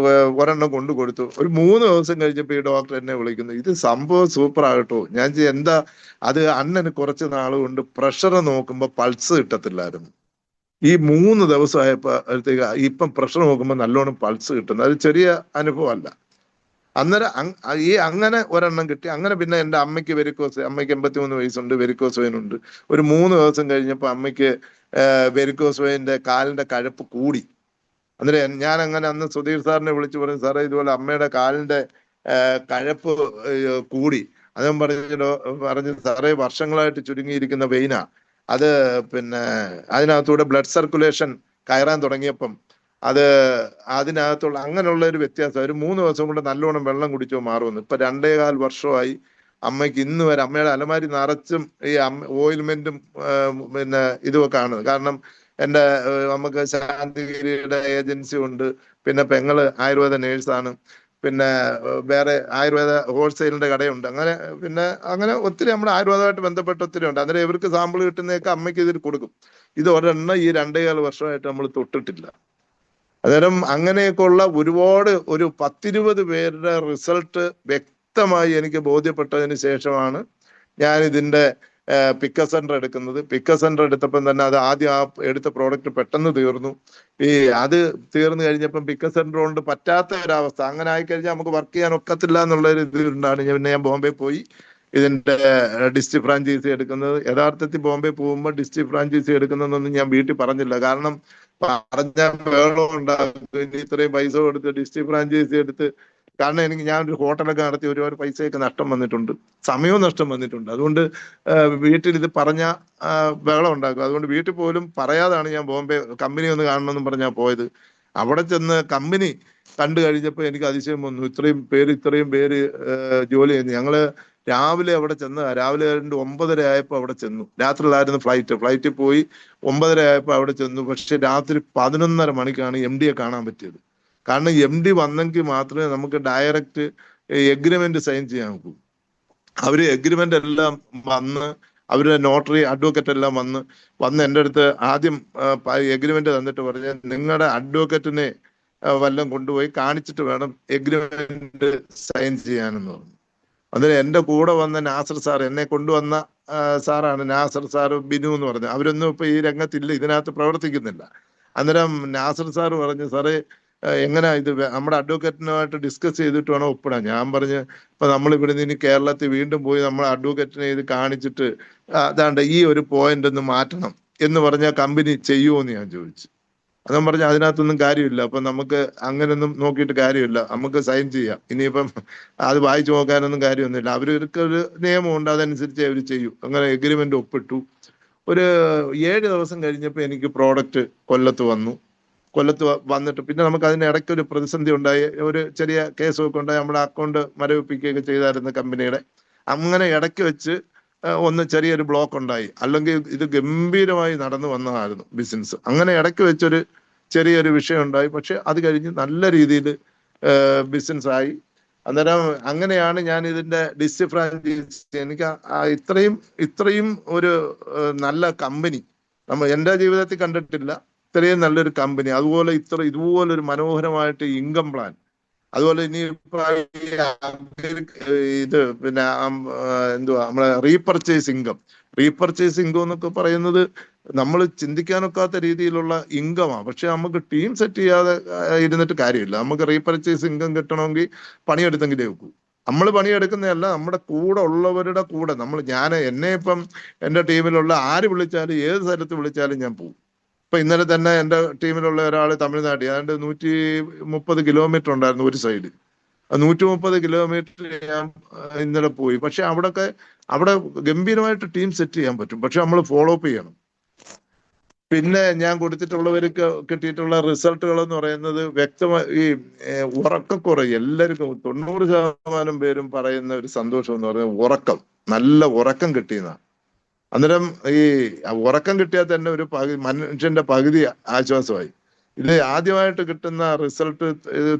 ഒരെണ്ണം കൊണ്ടു കൊടുത്തു. ഒരു 3 ദിവസം കഴിഞ്ഞപ്പോൾ ഈ ഡോക്ടർ എന്നെ വിളിക്കുന്നു, ഇത് സംഭവം സൂപ്പർ ആകട്ടോ. ഞാൻ എന്താ അത്, അണ്ണന് കുറച്ച് നാൾ കൊണ്ട് പ്രഷർ നോക്കുമ്പോൾ പൾസ് കിട്ടത്തില്ലായിരുന്നു. ഈ 3 ദിവസമായപ്പോഴത്തേക്ക് ഇപ്പം പ്രഷർ നോക്കുമ്പോൾ നല്ലോണം പൾസ് കിട്ടുന്നു. അത് ചെറിയ അനുഭവമല്ല. അന്നേരം അങ്ങനെ ഒരെണ്ണം കിട്ടി. അങ്ങനെ പിന്നെ എൻ്റെ അമ്മയ്ക്ക് വെരിക്കോസ്, അമ്മയ്ക്ക് 83 വയസ്സുണ്ട്, വെരിക്കോസ് വെയിനുണ്ട്. ഒരു 3 ദിവസം കഴിഞ്ഞപ്പോൾ അമ്മയ്ക്ക് വെരിക്കോസ് വെയിന്റെ കാലിന്റെ കഴപ്പ് കൂടി. അന്നേരം ഞാൻ അങ്ങനെ അന്ന് സുധീർ സാറിനെ വിളിച്ചു പറഞ്ഞു, സാറേ ഇതുപോലെ അമ്മയുടെ കാലിന്റെ കഴപ്പ് കൂടി. അദ്ദേഹം പറഞ്ഞു സാറേ വർഷങ്ങളായിട്ട് ചുരുങ്ങിയിരിക്കുന്ന വെയിനാ അത്. പിന്നെ അതിനകത്തൂടെ ബ്ലഡ് സർക്കുലേഷൻ കയറാൻ തുടങ്ങിയപ്പം അത് അതിനകത്തുള്ള അങ്ങനെയുള്ള ഒരു വ്യത്യാസം. ഒരു 3 ദിവസം കൊണ്ട് നല്ലോണം വെള്ളം കുടിച്ചോ മാറുമെന്ന്. ഇപ്പൊ 2.25 വർഷമായി അമ്മയ്ക്ക് ഇന്ന് വരെ അമ്മയുടെ അലമാരി നിറച്ചും ഈ ഓയിൽമെന്റും പിന്നെ ഇതുമൊക്കെ ആണ്. കാരണം എൻ്റെ നമുക്ക് ശാന്തിഗിരിയുടെ ഏജൻസി ഉണ്ട്, പിന്നെ പെങ്ങള് ആയുർവേദ നേഴ്സാണ്, പിന്നെ വേറെ ആയുർവേദ ഹോൾസെയിലിന്റെ കടയുണ്ട്. അങ്ങനെ പിന്നെ അങ്ങനെ ഒത്തിരി നമ്മുടെ ആയുർവേദമായിട്ട് ബന്ധപ്പെട്ട് ഒത്തിരി ഉണ്ട്. അന്നേരം ഇവർക്ക് സാമ്പിൾ കിട്ടുന്നതൊക്കെ അമ്മയ്ക്ക് ഇതിൽ കൊടുക്കും. ഇത് ഒരെണ്ണം ഈ 2.25 വർഷമായിട്ട് നമ്മൾ തൊട്ടിട്ടില്ല. അന്നേരം അങ്ങനെയൊക്കെ ഉള്ള ഒരുപാട് ഒരു 10-20 പേരുടെ റിസൾട്ട് വ്യക്തമായി എനിക്ക് ബോധ്യപ്പെട്ടതിന് ശേഷമാണ് ഞാൻ ഇതിന്റെ പിക്ക സെന്റർ എടുക്കുന്നത്. പിക്ക സെന്റർ എടുത്തപ്പം തന്നെ അത് ആദ്യം എടുത്ത പ്രോഡക്റ്റ് പെട്ടെന്ന് തീർന്നു. അത് തീർന്നു കഴിഞ്ഞപ്പം പിക്ക സെന്റർ കൊണ്ട് പറ്റാത്ത ഒരവസ്ഥ. അങ്ങനെ ആയിക്കഴിഞ്ഞാൽ നമുക്ക് വർക്ക് ചെയ്യാൻ ഒക്കത്തില്ല എന്നുള്ള ഒരു ഇതുകൊണ്ടാണ് പിന്നെ ഞാൻ ബോംബെ പോയി ഇതിന്റെ ഡിസ്ട്രിക്ട് ഫ്രാഞ്ചൈസി എടുക്കുന്നത്. യഥാർത്ഥത്തിൽ ബോംബെ പോകുമ്പോൾ ഡിസ്ട്രിക്ട് ഫ്രാഞ്ചൈസി എടുക്കുന്നതെന്നൊന്നും ഞാൻ വീട്ടിൽ പറഞ്ഞില്ല. കാരണം പറഞ്ഞാൽ വേളം ഉണ്ടാകും, ഇനി ഇത്രയും പൈസ കൊടുത്ത് ഡിസ്ട്രിക്ട് ഫ്രാഞ്ചൈസി എടുത്ത്. കാരണം ഞാനൊരു ഹോട്ടലൊക്കെ നടത്തി ഒരുപാട് പൈസയൊക്കെ നഷ്ടം വന്നിട്ടുണ്ട്, സമയവും നഷ്ടം വന്നിട്ടുണ്ട്. അതുകൊണ്ട് വീട്ടിൽ ഇത് പറഞ്ഞ ബഹളം ഉണ്ടാക്കും. അതുകൊണ്ട് വീട്ടിൽ പോലും പറയാതാണ് ഞാൻ ബോംബെ കമ്പനി ഒന്ന് കാണണമെന്നും പറഞ്ഞാൽ പോയത്. അവിടെ ചെന്ന് കമ്പനി കണ്ടു കഴിഞ്ഞപ്പോൾ എനിക്ക് അതിശയം വന്നു. ഇത്രയും പേര് ജോലി ചെയ്യുന്നു. ഞങ്ങള് രാവിലെ അവിടെ ചെന്ന്, രാവിലെ 9:30 ആയപ്പോൾ അവിടെ ചെന്നു. രാത്രിയിലായിരുന്നു ഫ്ലൈറ്റിൽ പോയി 9:30 ആയപ്പോൾ അവിടെ ചെന്നു. പക്ഷെ രാത്രി 11:30 മണിക്കാണ് MD കാണാൻ പറ്റിയത്. കാരണം MD വന്നെങ്കിൽ മാത്രമേ നമുക്ക് ഡയറക്റ്റ് എഗ്രിമെന്റ് സൈൻ ചെയ്യാൻ നോക്കൂ. അവര് എഗ്രിമെന്റ് എല്ലാം വന്ന്, അവരുടെ നോട്ടറി അഡ്വക്കേറ്റ് എല്ലാം വന്ന് എൻ്റെ അടുത്ത് ആദ്യം എഗ്രിമെന്റ് തന്നിട്ട് പറഞ്ഞ്, നിങ്ങളുടെ അഡ്വക്കേറ്റിനെ വല്ലതും കൊണ്ടുപോയി കാണിച്ചിട്ട് വേണം എഗ്രിമെന്റ് സൈൻ ചെയ്യാനെന്ന് പറഞ്ഞു. അന്നേരം എൻ്റെ കൂടെ വന്ന നാസർ സാർ, എന്നെ കൊണ്ടുവന്ന സാറാണ് നാസർ സാർ, ബിനു എന്ന് പറഞ്ഞു. അവരൊന്നും ഇപ്പൊ ഈ രംഗത്തില്ല, ഇതിനകത്ത് പ്രവർത്തിക്കുന്നില്ല. അന്നേരം നാസർ സാർ പറഞ്ഞു, സാറേ എങ്ങനെയാ ഇത്, നമ്മുടെ അഡ്വക്കേറ്റിനുമായിട്ട് ഡിസ്കസ് ചെയ്തിട്ട് വേണം ഒപ്പിടാൻ. ഞാൻ പറഞ്ഞ്, ഇപ്പൊ നമ്മൾ ഇവിടുന്ന് ഇനി കേരളത്തിൽ വീണ്ടും പോയി നമ്മൾ അഡ്വക്കേറ്റിനെ ഇത് കാണിച്ചിട്ട് അതാണ്ട് ഈ ഒരു പോയിന്റ് ഒന്ന് മാറ്റണം എന്ന് പറഞ്ഞാൽ കമ്പനി ചെയ്യുമോ എന്ന് ഞാൻ ചോദിച്ചു. അതും പറഞ്ഞ അതിനകത്തൊന്നും കാര്യമില്ല, അപ്പൊ നമുക്ക് അങ്ങനെയൊന്നും നോക്കിയിട്ട് കാര്യമില്ല, നമുക്ക് സൈൻ ചെയ്യാം. ഇനിയിപ്പം അത് വായിച്ചു നോക്കാനൊന്നും കാര്യമൊന്നുമില്ല. അവർക്ക് ഒരു നിയമമുണ്ട്, അതനുസരിച്ച് അവർ ചെയ്യും. അങ്ങനെ എഗ്രിമെന്റ് ഒപ്പിട്ടു. ഒരു 7 ദിവസം കഴിഞ്ഞപ്പോൾ എനിക്ക് പ്രോഡക്റ്റ് കൊല്ലത്ത് വന്നിട്ട് പിന്നെ നമുക്ക് അതിന് ഇടയ്ക്ക് ഒരു പ്രതിസന്ധി ഉണ്ടായി. ഒരു ചെറിയ കേസൊക്കെ ഉണ്ടായി, നമ്മുടെ അക്കൗണ്ട് മരവിപ്പിക്കുകയൊക്കെ ചെയ്തായിരുന്നു കമ്പനിയുടെ. അങ്ങനെ ഇടയ്ക്ക് വെച്ച് ഒന്ന് ചെറിയൊരു ബ്ലോക്ക് ഉണ്ടായി. അല്ലെങ്കിൽ ഇത് ഗംഭീരമായി നടന്നു വന്നതായിരുന്നു ബിസിനസ്. അങ്ങനെ ഇടയ്ക്ക് വെച്ചൊരു ചെറിയൊരു വിഷയം ഉണ്ടായി. പക്ഷെ അത് കഴിഞ്ഞ് നല്ല രീതിയിൽ ബിസിനസ് ആയി. അന്നേരം അങ്ങനെയാണ് ഞാൻ ഇതിന്റെ ഡിസ്ട്രിക്ട് ഫ്രാഞ്ചൈസി. എനിക്ക് ഇത്രയും ഒരു നല്ല കമ്പനി എൻ്റെ ജീവിതത്തിൽ കണ്ടിട്ടില്ല. ഇത്രയും നല്ലൊരു കമ്പനി, അതുപോലെ ഇതുപോലൊരു മനോഹരമായിട്ട് ഇൻകം പ്ലാൻ. അതുപോലെ ഇനി ഇത് പിന്നെ എന്തുവാ നമ്മളെ റീപർച്ചേസ് ഇൻകം. റീപർച്ചേസ് ഇൻകം എന്നൊക്കെ പറയുന്നത് നമ്മൾ ചിന്തിക്കാനൊക്കാത്ത രീതിയിലുള്ള ഇൻകമാണ്. പക്ഷെ നമുക്ക് ടീം സെറ്റ് ചെയ്യാതെ ഇരുന്നിട്ട് കാര്യമില്ല. നമുക്ക് റീപർച്ചേസ് ഇൻകം കിട്ടണമെങ്കിൽ പണിയെടുത്തെങ്കിലേ വെക്കൂ. നമ്മൾ പണിയെടുക്കുന്നതല്ല, നമ്മുടെ കൂടെ ഉള്ളവരുടെ കൂടെ എന്നെ ഇപ്പം എൻ്റെ ടീമിലുള്ള ആര് വിളിച്ചാലും ഏത് സ്ഥലത്ത് വിളിച്ചാലും ഞാൻ പോകും. ഇപ്പൊ ഇന്നലെ തന്നെ എൻ്റെ ടീമിലുള്ള ഒരാൾ തമിഴ്നാട്ടിൽ, ഏതാണ്ട് 130 കിലോമീറ്റർ ഉണ്ടായിരുന്നു ഒരു സൈഡ്. 130 കിലോമീറ്റർ ഞാൻ ഇന്നലെ പോയി. പക്ഷെ അവിടെ ഗംഭീരമായിട്ട് ടീം സെറ്റ് ചെയ്യാൻ പറ്റും. പക്ഷെ നമ്മൾ ഫോളോ അപ്പ് ചെയ്യണം. പിന്നെ ഞാൻ കൊടുത്തിട്ടുള്ളവർക്ക് കിട്ടിയിട്ടുള്ള റിസൾട്ടുകൾ എന്ന് പറയുന്നത് വ്യക്തമായി ഈ ഉറക്കക്കുറവ് എല്ലാവർക്കും 90% പേരും പറയുന്ന ഒരു സന്തോഷം എന്ന് പറയുന്നത് നല്ല ഉറക്കം കിട്ടിയെന്നാണ്. അന്നേരം ഈ ഉറക്കം കിട്ടിയാൽ തന്നെ മനുഷ്യന്റെ പകുതി ആശ്വാസമായി. ഇത് ആദ്യമായിട്ട് കിട്ടുന്ന റിസൾട്ട്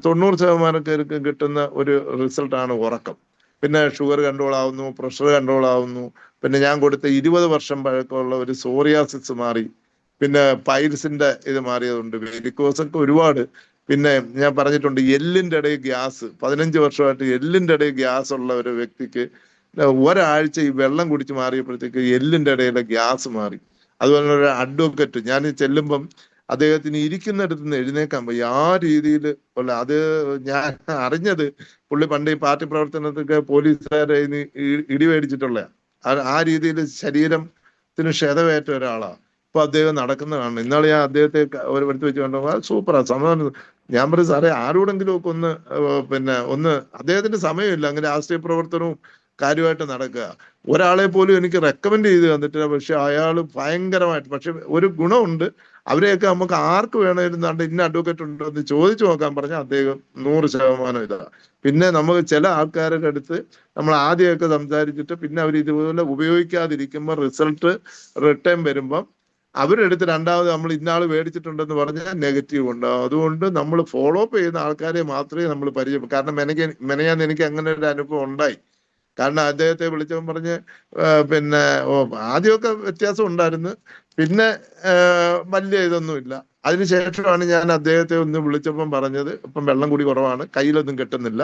90% കിട്ടുന്ന ഒരു റിസൾട്ടാണ് ഉറക്കം. പിന്നെ ഷുഗർ കൺട്രോൾ ആവുന്നു, പ്രഷർ കൺട്രോൾ ആവുന്നു. പിന്നെ ഞാൻ കൊടുത്ത 20 വർഷം പഴക്കമുള്ള ഒരു സോറിയാസിസ് മാറി. പിന്നെ പൈൽസിന്റെ ഇത് മാറിയതുണ്ട്, വെരിക്കോസൊക്കെ ഒരുപാട്. പിന്നെ ഞാൻ പറഞ്ഞിട്ടുണ്ട് എല്ലിന്റെ ഇടയിൽ ഗ്യാസ്, 15 വർഷമായിട്ട് എല്ലിന്റെ ഇടയിൽ ഗ്യാസ് ഉള്ള ഒരു വ്യക്തിക്ക് ഒരാഴ്ച ഈ വെള്ളം കുടിച്ച് മാറിയപ്പോഴത്തേക്ക് എല്ലിന്റെ ഇടയിലെ ഗ്യാസ് മാറി. അതുപോലെ ഒരു അഡ്വക്കറ്റ്, ഞാൻ ചെല്ലുമ്പം അദ്ദേഹത്തിന് ഇരിക്കുന്നിടത്ത് നിന്ന് എഴുന്നേക്കാൻ പോയി. ആ രീതിയിൽ ഉള്ള അത് ഞാൻ അറിഞ്ഞത് പുള്ളി പണ്ട് ഈ പാർട്ടി പ്രവർത്തനത്തൊക്കെ പോലീസുകാരെ ഇടിമേടിച്ചിട്ടുള്ള ആ രീതിയിൽ ശരീരത്തിന് ക്ഷതമേറ്റ ഒരാളാണ്. ഇപ്പൊ അദ്ദേഹം നടക്കുന്നതാണ്. ഇന്നാളെ ഞാൻ അദ്ദേഹത്തെ ഒരു എടുത്ത് വെച്ച് കണ്ടോ, സൂപ്പറാ സമാധാനം. ഞാൻ പറയും സാറേ, ആരോടെങ്കിലും ഒക്കെ ഒന്ന് അദ്ദേഹത്തിന്റെ സമയമില്ല അങ്ങനെ രാഷ്ട്രീയ പ്രവർത്തനവും കാര്യമായിട്ട് നടക്കുക. ഒരാളെ പോലും എനിക്ക് റെക്കമെൻഡ് ചെയ്ത് തന്നിട്ടില്ല. പക്ഷെ അയാൾ ഭയങ്കരമായിട്ട്, പക്ഷെ ഒരു ഗുണമുണ്ട്, അവരെയൊക്കെ നമുക്ക് ആർക്ക് വേണമായിരുന്നാണ്ട് ഇന്ന അഡ്വക്കേറ്റ് ഉണ്ടോ എന്ന് ചോദിച്ചു നോക്കാൻ പറഞ്ഞാൽ അദ്ദേഹം 100% ഇതാ. പിന്നെ നമുക്ക് ചില ആൾക്കാരുടെ അടുത്ത് നമ്മൾ ആദ്യമൊക്കെ സംസാരിച്ചിട്ട് പിന്നെ അവർ ഇതുപോലെ ഉപയോഗിക്കാതിരിക്കുമ്പോൾ റിസൾട്ട് റിട്ടേൺ വരുമ്പം അവരെടുത്ത് രണ്ടാമത് നമ്മൾ ഇന്നാൾ മേടിച്ചിട്ടുണ്ടെന്ന് പറഞ്ഞാൽ നെഗറ്റീവ് ഉണ്ടാവും. അതുകൊണ്ട് നമ്മൾ ഫോളോ അപ്പ് ചെയ്യുന്ന ആൾക്കാരെ മാത്രമേ നമ്മൾ പരിചയപ്പെടും. കാരണം മെനയാന്ന് എനിക്ക് അങ്ങനെ ഒരു അനുഭവം ഉണ്ടായി. കാരണം അദ്ദേഹത്തെ വിളിച്ചവൻ പറഞ്ഞ് പിന്നെ ആദ്യമൊക്കെ വ്യത്യാസം ഉണ്ടായിരുന്നു, പിന്നെ വലിയ ഇതൊന്നുമില്ല. അതിനുശേഷമാണ് ഞാൻ അദ്ദേഹത്തെ ഒന്ന് വിളിച്ചപ്പം പറഞ്ഞത് ഇപ്പം വെള്ളം കൂടി കുറവാണ്, കയ്യിലൊന്നും കെട്ടുന്നില്ല.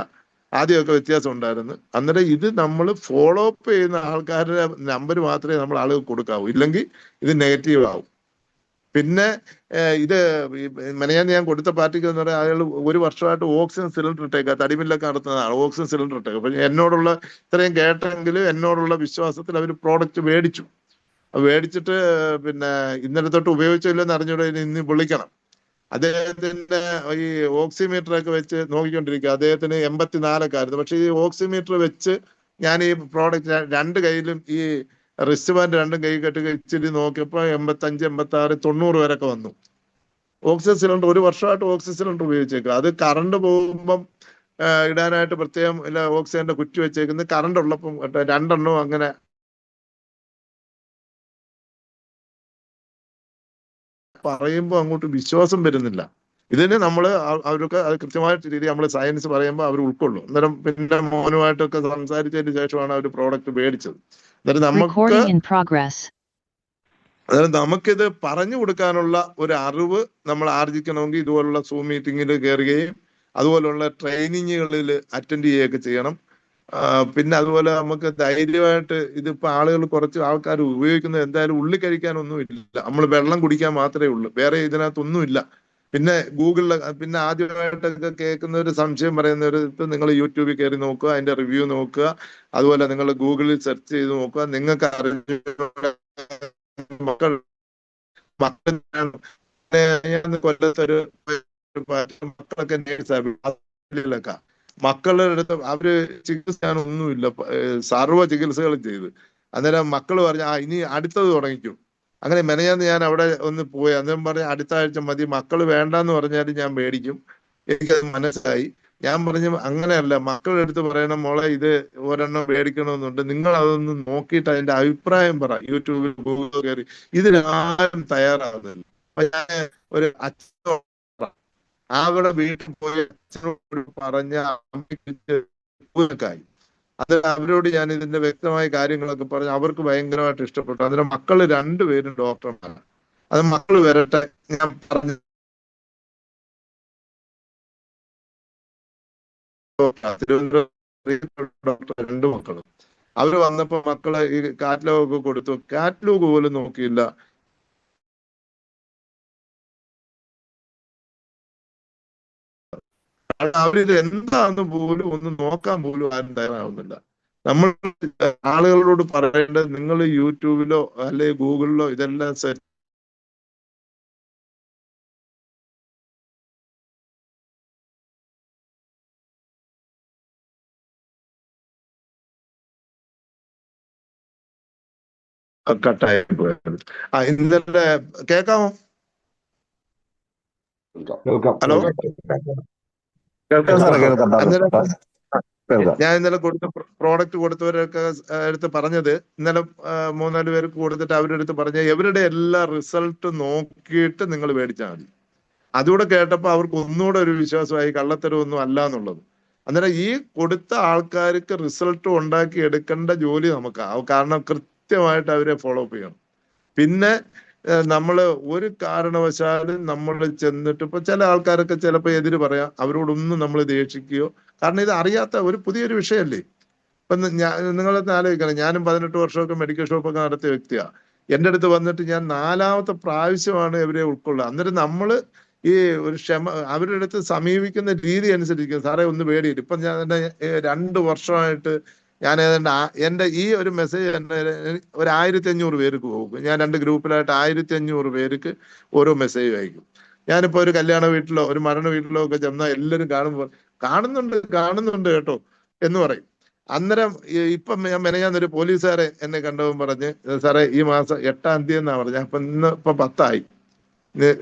ആദ്യമൊക്കെ വ്യത്യാസം ഉണ്ടായിരുന്നു. അന്നേരം ഇത് നമ്മൾ ഫോളോ അപ്പ് ചെയ്യുന്ന ആൾക്കാരുടെ നമ്പർ മാത്രമേ നമ്മൾ ആളുകൾ കൊടുക്കാവൂ, ഇല്ലെങ്കിൽ ഇത് നെഗറ്റീവ് ആവും. പിന്നെ ഇത് മെനയാന്ന് ഞാൻ കൊടുത്ത പാർട്ടിക്ക് എന്ന് പറയാൻ അയാൾ 1 വർഷമായിട്ട് ഓക്സിജൻ സിലിണ്ടർ ഇട്ടേക്കുക, തടിമില്ലൊക്കെ നടത്തുന്നതാണ്, ഓക്സിജൻ സിലിണ്ടർ ഇട്ടേക്കുക. പക്ഷെ എന്നോടുള്ള ഇത്രയും കേട്ടെങ്കിലും എന്നോടുള്ള വിശ്വാസത്തിൽ അവർ പ്രോഡക്റ്റ് മേടിച്ചു. മേടിച്ചിട്ട് പിന്നെ ഇന്നലെ തൊട്ട് ഉപയോഗിച്ചില്ലെന്ന് അറിഞ്ഞൂടെ, ഇന്ന് വിളിക്കണം. അദ്ദേഹത്തിന്റെ ഈ ഓക്സിമീറ്റർ ഒക്കെ വെച്ച് നോക്കിക്കൊണ്ടിരിക്കുക. അദ്ദേഹത്തിന് 84 ആയിരുന്നു. പക്ഷെ ഈ ഓക്സിമീറ്റർ വെച്ച് ഞാൻ ഈ പ്രോഡക്റ്റ് രണ്ട് കയ്യിലും ഈ റിസ്റ്റ് ബാൻഡ് രണ്ടും കൈ കെട്ടി ഇച്ചിരി നോക്കിയപ്പോ 85, 86, 90 വരെയൊക്കെ വന്നു. ഓക്സിജൻ സിലിണ്ടർ 1 വർഷമായിട്ട് ഓക്സിജൻ സിലിണ്ടർ ഉപയോഗിച്ചേക്കുക. അത് കറണ്ട് പോകുമ്പം ഇടാനായിട്ട് പ്രത്യേകം ഇല്ല, ഓക്സിജന്റെ കുറ്റി വെച്ചേക്കുന്നത്. കറണ്ട് ഉള്ളപ്പം 2 അങ്ങനെ പറയുമ്പോൾ അങ്ങോട്ട് വിശ്വാസം വരുന്നില്ല. ഇതിന് അവർക്ക് അത് കൃത്യമായിട്ട് രീതി നമ്മൾ സയൻസ് പറയുമ്പോൾ അവർ ഉൾക്കൊള്ളും. അന്നേരം പിന്നെ മോനുമായിട്ടൊക്കെ സംസാരിച്ചതിന് ശേഷമാണ് അവർ പ്രോഡക്റ്റ് മേടിച്ചത്. അതായത് നമുക്കിത് പറഞ്ഞു കൊടുക്കാനുള്ള ഒരു അറിവ് നമ്മൾ ആർജിക്കണമെങ്കിൽ ഇതുപോലുള്ള സൂം മീറ്റിങ്ങിൽ കയറുകയും അതുപോലുള്ള ട്രെയിനിങ്ങുകളിൽ അറ്റൻഡ് ചെയ്യുകയൊക്കെ ചെയ്യണം. പിന്നെ അതുപോലെ നമുക്ക് ധൈര്യമായിട്ട്, ഇതിപ്പോ കുറച്ച് ആൾക്കാർ ഉപയോഗിക്കുന്നത് എന്തായാലും ഉള്ളി കഴിക്കാനൊന്നും ഇല്ല, നമ്മൾ വെള്ളം കുടിക്കാൻ മാത്രമേ ഉള്ളൂ, വേറെ ഇതിനകത്തൊന്നുമില്ല. പിന്നെ പിന്നെ ആദ്യമായിട്ടൊക്കെ കേൾക്കുന്ന ഒരു സംശയം പറയുന്ന ഒരു നിങ്ങൾ യൂട്യൂബിൽ കയറി നോക്കുക, അതിന്റെ റിവ്യൂ നോക്കുക, അതുപോലെ നിങ്ങൾ ഗൂഗിളിൽ സെർച്ച് ചെയ്ത് നോക്കുക. നിങ്ങൾക്ക് മക്കൾ കൊല്ലത്തൊരു മക്കളൊക്കെ നേഴ്സാണ്. മക്കളുടെ അടുത്ത് അവര് ചികിത്സിക്കാനൊന്നുമില്ല, സർവ്വ ചികിത്സകളും ചെയ്ത്. അന്നേരം മക്കൾ പറഞ്ഞ ഇനി അടുത്തത് തുടങ്ങിക്കും. അങ്ങനെ മെനയാന്ന് ഞാൻ അവിടെ ഒന്ന് പോയി. അന്നേരം പറഞ്ഞ അടുത്ത ആഴ്ച മതി, മക്കൾ വേണ്ടാന്ന് പറഞ്ഞാലും ഞാൻ മേടിക്കും. എനിക്കത് മനസ്സിലായി. ഞാൻ പറഞ്ഞു അങ്ങനെയല്ല, മക്കളുടെ അടുത്ത് പറയണം മോളെ ഇത് ഒരെണ്ണം മേടിക്കണമെന്നുണ്ട്, നിങ്ങൾ അതൊന്ന് നോക്കിയിട്ട് അതിന്റെ അഭിപ്രായം പറ. യൂട്യൂബിൽ ഗൂഗിൾ കയറി ഇതിനാരും തയ്യാറാകുന്നില്ല. അപ്പൊ ഞാൻ ഒരു അച്ഛനോട് അവിടെ വീട്ടിൽ പോയി അച്ഛനോട് പറഞ്ഞ അമ്മയ്ക്കായി. അത് അവരോട് ഞാൻ ഇതിന്റെ വ്യക്തമായ കാര്യങ്ങളൊക്കെ പറഞ്ഞു. അവർക്ക് ഭയങ്കരമായിട്ട് ഇഷ്ടപ്പെട്ടു. അതിന് മക്കള് 2 പേരും ഡോക്ടർമാരാണ്. അത് മക്കള് വരട്ടെ, ഞാൻ പറഞ്ഞു തിരുവനന്തപുരം ഡോക്ടർ 2 മക്കളും. അവര് വന്നപ്പോ മക്കളെ ഈ കാറ്റലോഗ് ഒക്കെ കൊടുത്തു. കാറ്റലോഗ് പോലും നോക്കിയില്ല. അവരിത് എന്താന്ന് പോലും ഒന്ന് നോക്കാൻ പോലും ആരും തയ്യാറാവുന്നില്ല. നമ്മൾ ആളുകളോട് പറയേണ്ടത്, നിങ്ങൾ യൂട്യൂബിലോ അല്ലെ ഗൂഗിളിലോ ഇതെല്ലാം സെർച്ച് കട്ടായി പോയത്. ഇന്നലെ കേൾക്കാമോ? കേൾക്കാം ഹലോ, കേൾക്കാം സാറേ, കേൾക്കാം. അന്നേരം കേൾക്കാം. ഞാൻ ഇന്നലെ കൊടുത്ത പ്രോഡക്റ്റ് കൊടുത്തവരൊക്കെ അടുത്ത് പറഞ്ഞത്, ഇന്നലെ 3-4 പേർക്ക് കൊടുത്തിട്ട് അവരുടെ അടുത്ത് പറഞ്ഞ ഇവരുടെ എല്ലാ റിസൾട്ട് നോക്കിയിട്ട് നിങ്ങൾ മേടിച്ചാൽ മതി. അതുകൂടെ കേട്ടപ്പോൾ അവർക്ക് ഒന്നുകൂടെ ഒരു വിശ്വാസമായി കള്ളത്തരവൊന്നും അല്ല എന്നുള്ളത്. അന്നേരം ഈ കൊടുത്ത ആൾക്കാർക്ക് റിസൾട്ട് ഉണ്ടാക്കി എടുക്കേണ്ട ജോലി നമുക്കാണ്. കാരണം കൃത്യമായിട്ട് അവരെ ഫോളോ അപ്പ് ചെയ്യണം. പിന്നെ നമ്മൾ ഒരു കാരണവശാലും നമ്മൾ ചെന്നിട്ട്, ഇപ്പൊ ചില ആൾക്കാരൊക്കെ ചിലപ്പോൾ എതിര് പറയാം, അവരോടൊന്നും നമ്മൾ ദേഷിക്കുകയോ, കാരണം ഇത് അറിയാത്ത ഒരു പുതിയൊരു വിഷയമല്ലേ. ഇപ്പൊ നിങ്ങളൊന്ന് ആലോചിക്കണം, ഞാനും 18 വർഷമൊക്കെ മെഡിക്കൽ ഷോപ്പൊക്കെ നടത്തിയ വ്യക്തിയാണ്. എൻ്റെ അടുത്ത് വന്നിട്ട് ഞാൻ 4-മത്തെ പ്രാവശ്യമാണ് ഇവരെ ഉൾക്കൊള്ളുക. അന്നേരം നമ്മള് ഈ ഒരു അവരുടെ അടുത്ത് സമീപിക്കുന്ന രീതി അനുസരിക്കും. സാറേ ഒന്ന് പേടിയിട്ട്, ഇപ്പൊ ഞാൻ 2 വർഷമായിട്ട് ഞാൻ എൻ്റെ ഈ ഒരു മെസ്സേജ് ഒരു 1500 പേർക്ക് പോകും. ഞാൻ 2 ഗ്രൂപ്പിലായിട്ട് 1500 പേർക്ക് ഓരോ മെസ്സേജ് അയക്കും. ഞാനിപ്പോ ഒരു കല്യാണ വീട്ടിലോ ഒരു മരണ വീട്ടിലോ ഒക്കെ ചെന്നാൽ എല്ലാവരും കാണുന്നുണ്ട് കേട്ടോ എന്ന് പറയും. അന്നേരം ഇപ്പം ഞാൻ മെനഞ്ഞാന്നൊരു പോലീസുകാരെ എന്നെ കണ്ടവൻ പറഞ്ഞ്, സാറേ ഈ മാസം 8-ാം തീയതി എന്നാ പറഞ്ഞ, അപ്പൊ ഇപ്പൊ 10-ആയി,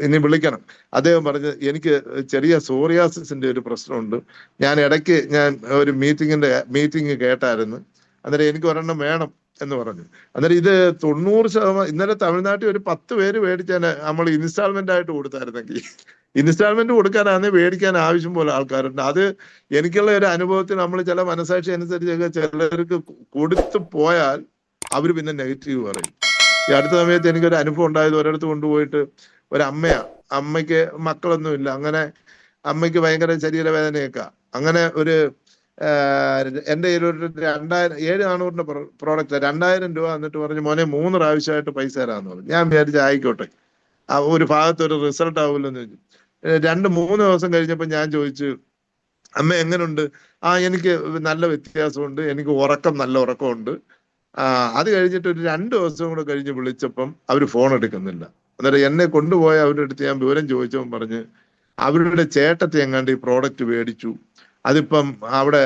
ഇനി വിളിക്കണം. അദ്ദേഹം പറഞ്ഞ്, എനിക്ക് ചെറിയ സോറിയാസിന്റെ ഒരു പ്രശ്നമുണ്ട്, ഞാൻ ഇടയ്ക്ക് ഒരു മീറ്റിംഗ് കേട്ടായിരുന്നു, അന്നേരം എനിക്ക് ഒരെണ്ണം വേണം എന്ന് പറഞ്ഞു. അന്നേരം ഇത് 90%, ഇന്നലെ തമിഴ്നാട്ടിൽ ഒരു 10 പേര് മേടിച്ചാൽ നമ്മൾ ഇൻസ്റ്റാൾമെന്റ് ആയിട്ട് കൊടുത്തായിരുന്നെങ്കിൽ, ഇൻസ്റ്റാൾമെന്റ് കൊടുക്കാനാണ് മേടിക്കാൻ ആവശ്യം പോലെ ആൾക്കാരുണ്ട്. അത് എനിക്കുള്ള ഒരു അനുഭവത്തിൽ നമ്മൾ ചില മനസാക്ഷി അനുസരിച്ചൊക്കെ ചിലർക്ക് കൊടുത്തു പോയാൽ അവർ പിന്നെ നെഗറ്റീവ് പറയും. ഈ അടുത്ത സമയത്ത് എനിക്കൊരു അനുഭവം ഉണ്ടായത്, ഒരിടത്ത് കൊണ്ടുപോയിട്ട് അമ്മയ്ക്ക് മക്കളൊന്നുമില്ല, അങ്ങനെ അമ്മയ്ക്ക് ഭയങ്കര ശരീരവേദനയൊക്കെ. അങ്ങനെ എൻ്റെ കയ്യിൽ ഒരു 7,400 പ്രോഡക്റ്റ് 2000 രൂപ എന്നിട്ട് പറഞ്ഞു, മോനെ 3 പ്രാവശ്യമായിട്ട് പൈസ തരാമെന്ന് പറഞ്ഞു. ഞാൻ വിചാരിച്ച ആയിക്കോട്ടെ, ഒരു ഭാഗത്ത് ഒരു റിസൾട്ട് ആവുമല്ലോ എന്ന് ചോദിച്ചു. 2-3 ദിവസം കഴിഞ്ഞപ്പോൾ ഞാൻ ചോദിച്ചു, അമ്മ എങ്ങനെയുണ്ട്? എനിക്ക് നല്ല വ്യത്യാസമുണ്ട്, എനിക്ക് നല്ല ഉറക്കമുണ്ട്. അത് കഴിഞ്ഞിട്ട് ഒരു 2 ദിവസം കൂടെ കഴിഞ്ഞ് വിളിച്ചപ്പം അവർ ഫോൺ എടുക്കുന്നില്ല. അന്നേരം എന്നെ കൊണ്ടുപോയ അവരുടെ അടുത്ത് ഞാൻ വിവരം ചോദിച്ചവൻ പറഞ്ഞ്, അവരുടെ ചേട്ടത്തി എങ്ങാണ്ട് ഈ പ്രോഡക്റ്റ് മേടിച്ചു, അതിപ്പം അവിടെ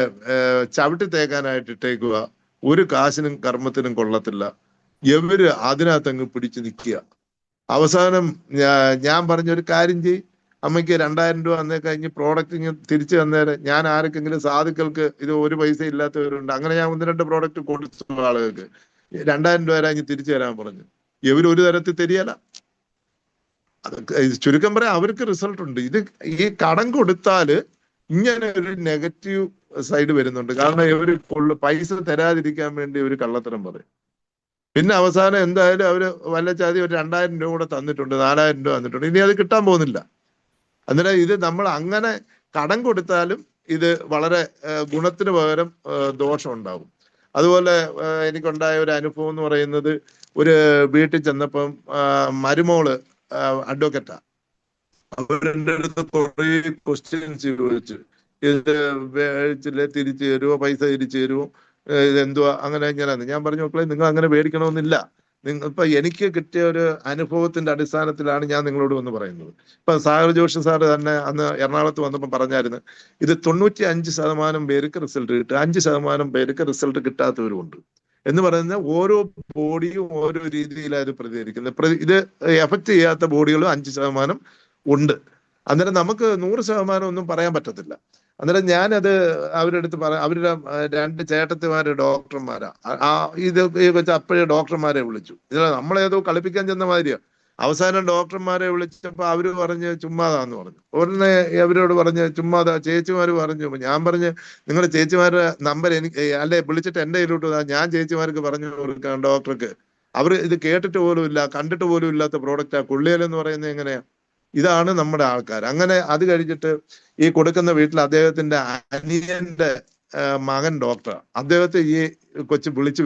ചവിട്ടി തേക്കാനായിട്ട് ഇട്ടേക്കുക, ഒരു കാശിനും കർമ്മത്തിനും കൊള്ളത്തില്ല, ഇവര് അതിനകത്തങ്ങ് പിടിച്ചു നിൽക്കുക. അവസാനം ഞാൻ പറഞ്ഞൊരു കാര്യം ചെയ്, അമ്മയ്ക്ക് 2000 രൂപ അന്നേ കഴിഞ്ഞ് പ്രോഡക്റ്റ് തിരിച്ചു തന്നേരം, ഞാൻ ആർക്കെങ്കിലും സാധുക്കൾക്ക്, ഇത് ഒരു പൈസ ഇല്ലാത്തവരുണ്ട്, അങ്ങനെ ഞാൻ 1-2 പ്രോഡക്റ്റ് കൊടുത്തു ആളുകൾക്ക്, 2000 രൂപ വരെ തിരിച്ചു തരാൻ പറഞ്ഞു. ഇവര് ഒരു തരത്തിൽ തരികയില്ല. അതൊക്കെ ചുരുക്കം പറയാം, അവർക്ക് റിസൾട്ട് ഉണ്ട്. ഇത് ഈ കടം കൊടുത്താല് ഇങ്ങനെ ഒരു നെഗറ്റീവ് സൈഡ് വരുന്നുണ്ട്. കാരണം ഇവര് പൈസ തരാതിരിക്കാൻ വേണ്ടി ഒരു കള്ളത്തരം പറയും. പിന്നെ അവസാനം എന്തായാലും അവര് വല്ല ചാതി ഒരു 2000 രൂപ കൂടെ തന്നിട്ടുണ്ട്, 4000 രൂപ തന്നിട്ടുണ്ട്, ഇനി അത് കിട്ടാൻ പോകുന്നില്ല. അന്നേരം ഇത് നമ്മൾ അങ്ങനെ കടം കൊടുത്താലും ഇത് വളരെ ഗുണത്തിന് പകരം ദോഷം ഉണ്ടാവും. അതുപോലെ എനിക്കുണ്ടായ ഒരു അനുഭവം എന്ന് പറയുന്നത്, ഒരു വീട്ടിൽ ചെന്നപ്പം മരുമോള് അഡ്വക്കറ്റാ. അവരെന്റെ അടുത്ത് കുറെ ക്വസ്റ്റ്യൻസ് ചോദിച്ചു, ഇത് മേടിച്ചില്ലേ തിരിച്ചു തരുമോ, പൈസ തിരിച്ചു തരുമോ, ഇതെന്തുവാ അങ്ങനെ ഇങ്ങനെയാന്ന്. ഞാൻ പറഞ്ഞു, മക്കളെ നിങ്ങൾ അങ്ങനെ മേടിക്കണമെന്നില്ല. ഇപ്പൊ എനിക്ക് കിട്ടിയ ഒരു അനുഭവത്തിന്റെ അടിസ്ഥാനത്തിലാണ് ഞാൻ നിങ്ങളോട് വന്ന് പറയുന്നത്. ഇപ്പൊ സാഗർ ജോഷി സാറ് തന്നെ അന്ന് എറണാകുളത്ത് വന്നപ്പോൾ പറഞ്ഞായിരുന്നു, ഇത് 95% പേർക്ക് റിസൾട്ട് കിട്ടും, 5% പേർക്ക് റിസൾട്ട് കിട്ടാത്തവരുമുണ്ട് എന്ന് പറയുന്ന. ഓരോ ബോഡിയും ഓരോ രീതിയിലാണ് പ്രതികരിക്കുന്നത്. ഇത് എഫക്ട് ചെയ്യാത്ത ബോഡികളും 5% ഉണ്ട്. അന്നേരം നമുക്ക് 100% ഒന്നും പറയാൻ പറ്റത്തില്ല. അന്നേരം ഞാനത് അവരുടെ അടുത്ത് അവരുടെ 2 ചേട്ടത്തിമാര് ഡോക്ടർമാരാ. ഇത് വെച്ച് അപ്പോഴേ ഡോക്ടർമാരെ വിളിച്ചു. ഇത് നമ്മളേതോ കളിപ്പിക്കാൻ ചെന്ന മാതിരിയാ. അവസാനം ഡോക്ടർമാരെ വിളിച്ചപ്പോ അവര് പറഞ്ഞ് ചുമ്മാതാന്ന് പറഞ്ഞു. ഉടനെ അവരോട് പറഞ്ഞ് ചുമ്മാതാ, ചേച്ചിമാര് പറഞ്ഞു. ഞാൻ പറഞ്ഞ്, നിങ്ങളുടെ ചേച്ചിമാരുടെ നമ്പർ എനിക്ക് അല്ലെ വിളിച്ചിട്ട് എന്റെ കയ്യിലോട്ട് ഞാൻ ചേച്ചിമാർക്ക് പറഞ്ഞു കൊടുക്കാം, ഡോക്ടർക്ക്. അവർ ഇത് കേട്ടിട്ട് പോലും ഇല്ല, കണ്ടിട്ട് പോലും ഇല്ലാത്ത പ്രോഡക്റ്റാ. കുള്ളിയലെന്ന് പറയുന്നത് എങ്ങനെയാ? ഇതാണ് നമ്മുടെ ആൾക്കാർ. അങ്ങനെ അത് കഴിഞ്ഞിട്ട് ഈ കൊടുക്കുന്ന വീട്ടിൽ അദ്ദേഹത്തിന്റെ അനിയന്റെ മകൻ ഡോക്ടർ, അദ്ദേഹത്തെ ഈ കൊച്ചു വിളിച്ചു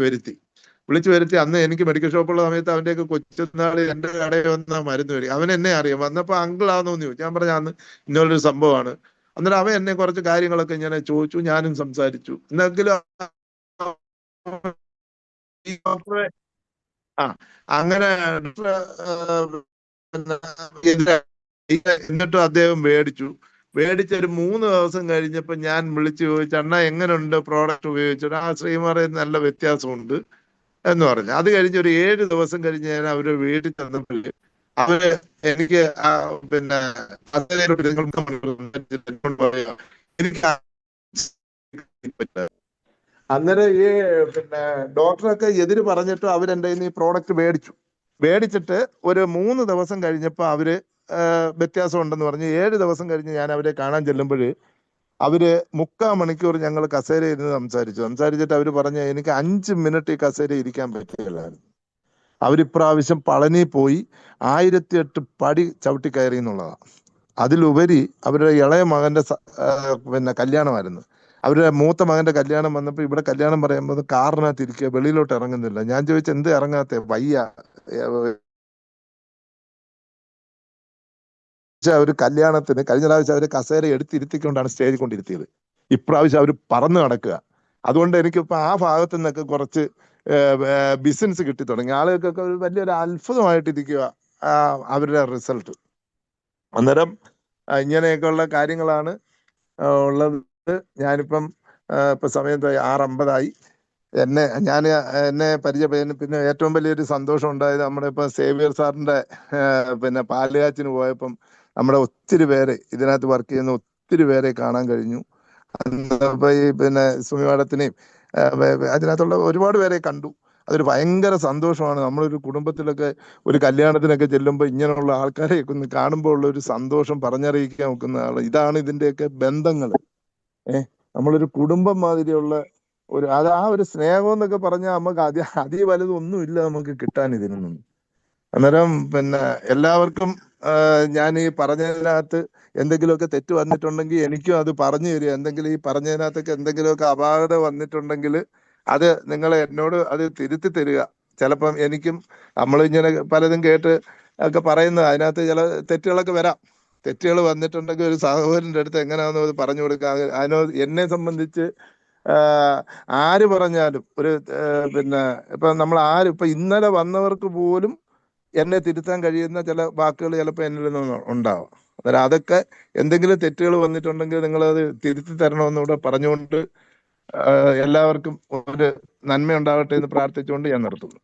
വരുത്തി. അന്ന് എനിക്ക് മെഡിക്കൽ ഷോപ്പുള്ള സമയത്ത് അവന്റെയൊക്കെ കൊച്ചുനാള് എന്റെ കടയിൽ വന്ന മരുന്ന് വരും. അവൻ എന്നെ അറിയാം. വന്നപ്പോ അങ്കിളാന്നോന്ന് ചോദിച്ചു. ഞാൻ പറഞ്ഞ അന്ന് ഇന്നൊരു സംഭവമാണ്. അന്നേരം അവൻ എന്നെ കുറച്ച് കാര്യങ്ങളൊക്കെ ഇങ്ങനെ ചോദിച്ചു, ഞാനും സംസാരിച്ചു. എന്നെങ്കിലും ഈ ഡോക്ടറെ അങ്ങനെ എന്നിട്ടും അദ്ദേഹം മേടിച്ച ഒരു 3 ദിവസം കഴിഞ്ഞപ്പോ ഞാൻ വിളിച്ചു ചോദിച്ചു, അണ്ണാ എങ്ങനെയുണ്ട് പ്രോഡക്റ്റ് ഉപയോഗിച്ചിട്ട്? ശ്രീമാറെ നല്ല വ്യത്യാസമുണ്ട് എന്ന് പറഞ്ഞു. അത് കഴിഞ്ഞ് ഒരു 7 ദിവസം കഴിഞ്ഞ് ഞാൻ അവര് വീട്ടിൽ ചെന്നപ്പോൾ അവര് എനിക്ക് പിന്നെ എനിക്ക് അന്നേരം ഈ പിന്നെ ഡോക്ടറൊക്കെ എതിര് പറഞ്ഞിട്ട് അവരെന്റെ ഈ പ്രോഡക്റ്റ് മേടിച്ചിട്ട് ഒരു 3 ദിവസം കഴിഞ്ഞപ്പോൾ അവര് വ്യത്യാസം ഉണ്ടെന്ന് പറഞ്ഞ് 7 ദിവസം കഴിഞ്ഞ് ഞാൻ അവരെ കാണാൻ ചെല്ലുമ്പോൾ അവര് 3/4 മണിക്കൂർ ഞങ്ങൾ കസേര ഇരുന്ന് സംസാരിച്ചിട്ട് അവര് പറഞ്ഞ എനിക്ക് 5 മിനിറ്റ് ഈ കസേര ഇരിക്കാൻ പറ്റില്ലായിരുന്നു. അവരിപ്രാവശ്യം പളനി പോയി 1008 പടി ചവിട്ടി കയറി എന്നുള്ളതാണ്. അതിലുപരി അവരുടെ ഇളയ മകന്റെ പിന്നെ കല്യാണമായിരുന്നു. അവരുടെ മൂത്ത മകന്റെ കല്യാണം വന്നപ്പോൾ ഇവിടെ കല്യാണം പറയുമ്പോൾ കാറിനകത്ത് ഇരിക്കുക, വെളിയിലോട്ട് ഇറങ്ങുന്നില്ല. ഞാൻ ചോദിച്ചു, എന്ത് ഇറങ്ങാത്തെ? വയ്യ. അവര് കല്യാണത്തിന് കഴിഞ്ഞ പ്രാവശ്യം അവര് കസേര എടുത്തിരുത്തിക്കൊണ്ടാണ് സ്റ്റേജിൽ കൊണ്ടിരുത്തിയത്. ഇപ്രാവശ്യം അവര് പറന്ന് നടക്കുക. അതുകൊണ്ട് എനിക്കിപ്പോ ആ ഭാഗത്തു നിന്നൊക്കെ കുറച്ച് ബിസിനസ് കിട്ടി തുടങ്ങി. ആളുകൾക്കൊക്കെ വലിയൊരു അത്ഭുതമായിട്ടിരിക്കുക അവരുടെ റിസൾട്ട്. അന്നേരം ഇങ്ങനെയൊക്കെയുള്ള കാര്യങ്ങളാണ് ഉള്ളത്. ഞാനിപ്പം ഇപ്പൊ സമയം 6:50 എന്നെ പരിചയപ്പെടുന്ന പിന്നെ ഏറ്റവും വലിയൊരു സന്തോഷം ഉണ്ടായത് നമ്മുടെ ഇപ്പൊ സേവ്യർ സാറിന്റെ പിന്നെ പാലുകാച്ചിന് പോയപ്പം നമ്മുടെ ഒത്തിരി പേരെ ഇതിനകത്ത് വർക്ക് ചെയ്യുന്ന ഒത്തിരി പേരെ കാണാൻ കഴിഞ്ഞു. ഇപ്പൊ ഈ പിന്നെ സുമി മാഡത്തിനെയും അതിനകത്തുള്ള ഒരുപാട് പേരെ കണ്ടു. അതൊരു ഭയങ്കര സന്തോഷമാണ്. നമ്മളൊരു കുടുംബത്തിലൊക്കെ ഒരു കല്യാണത്തിനൊക്കെ ചെല്ലുമ്പോൾ ഇങ്ങനെയുള്ള ആൾക്കാരെ ഒന്ന് കാണുമ്പോൾ ഉള്ള ഒരു സന്തോഷം പറഞ്ഞറിയിക്കാൻ നോക്കുന്ന ആള്. ഇതാണ് ഇതിന്റെയൊക്കെ ബന്ധങ്ങൾ. നമ്മളൊരു കുടുംബം മാതിരിയുള്ള ആ ഒരു സ്നേഹം എന്നൊക്കെ പറഞ്ഞാൽ നമുക്ക് അതി വലുതൊന്നും ഇല്ല നമുക്ക് കിട്ടാൻ ഇതിനൊന്നും. അന്നേരം പിന്നെ എല്ലാവർക്കും ഞാൻ ഈ പറഞ്ഞതിനകത്ത് എന്തെങ്കിലുമൊക്കെ തെറ്റ് വന്നിട്ടുണ്ടെങ്കിൽ എനിക്കും അത് പറഞ്ഞു തരിക. എന്തെങ്കിലും ഈ പറഞ്ഞതിനകത്തൊക്കെ എന്തെങ്കിലുമൊക്കെ അപാകത വന്നിട്ടുണ്ടെങ്കിൽ അത് നിങ്ങൾ എന്നോട് അത് തിരുത്തി തരിക. ചിലപ്പം എനിക്കും നമ്മളിങ്ങനെ പലതും കേട്ട് ഒക്കെ പറയുന്നത് അതിനകത്ത് ചില തെറ്റുകളൊക്കെ വരാം. തെറ്റുകൾ വന്നിട്ടുണ്ടെങ്കിൽ ഒരു സഹോദരൻ്റെ അടുത്ത് എങ്ങനെയാണെന്ന് പറഞ്ഞു കൊടുക്കുക. എന്നെ സംബന്ധിച്ച് ആര് പറഞ്ഞാലും പിന്നെ ഇപ്പൊ നമ്മൾ ഇപ്പൊ ഇന്നലെ വന്നവർക്ക് പോലും എന്നെ തിരുത്താൻ കഴിയുന്ന ചില വാക്കുകൾ ചിലപ്പോൾ എന്നിൽ നിന്ന് ഉണ്ടാവും. അന്നേരം അതൊക്കെ എന്തെങ്കിലും തെറ്റുകൾ വന്നിട്ടുണ്ടെങ്കിൽ നിങ്ങളത് തിരുത്തി തരണമെന്നിവിടെ പറഞ്ഞുകൊണ്ട് എല്ലാവർക്കും ഒരു നന്മ ഉണ്ടാകട്ടെ എന്ന് പ്രാർത്ഥിച്ചുകൊണ്ട് ഞാൻ നിർത്തുന്നു.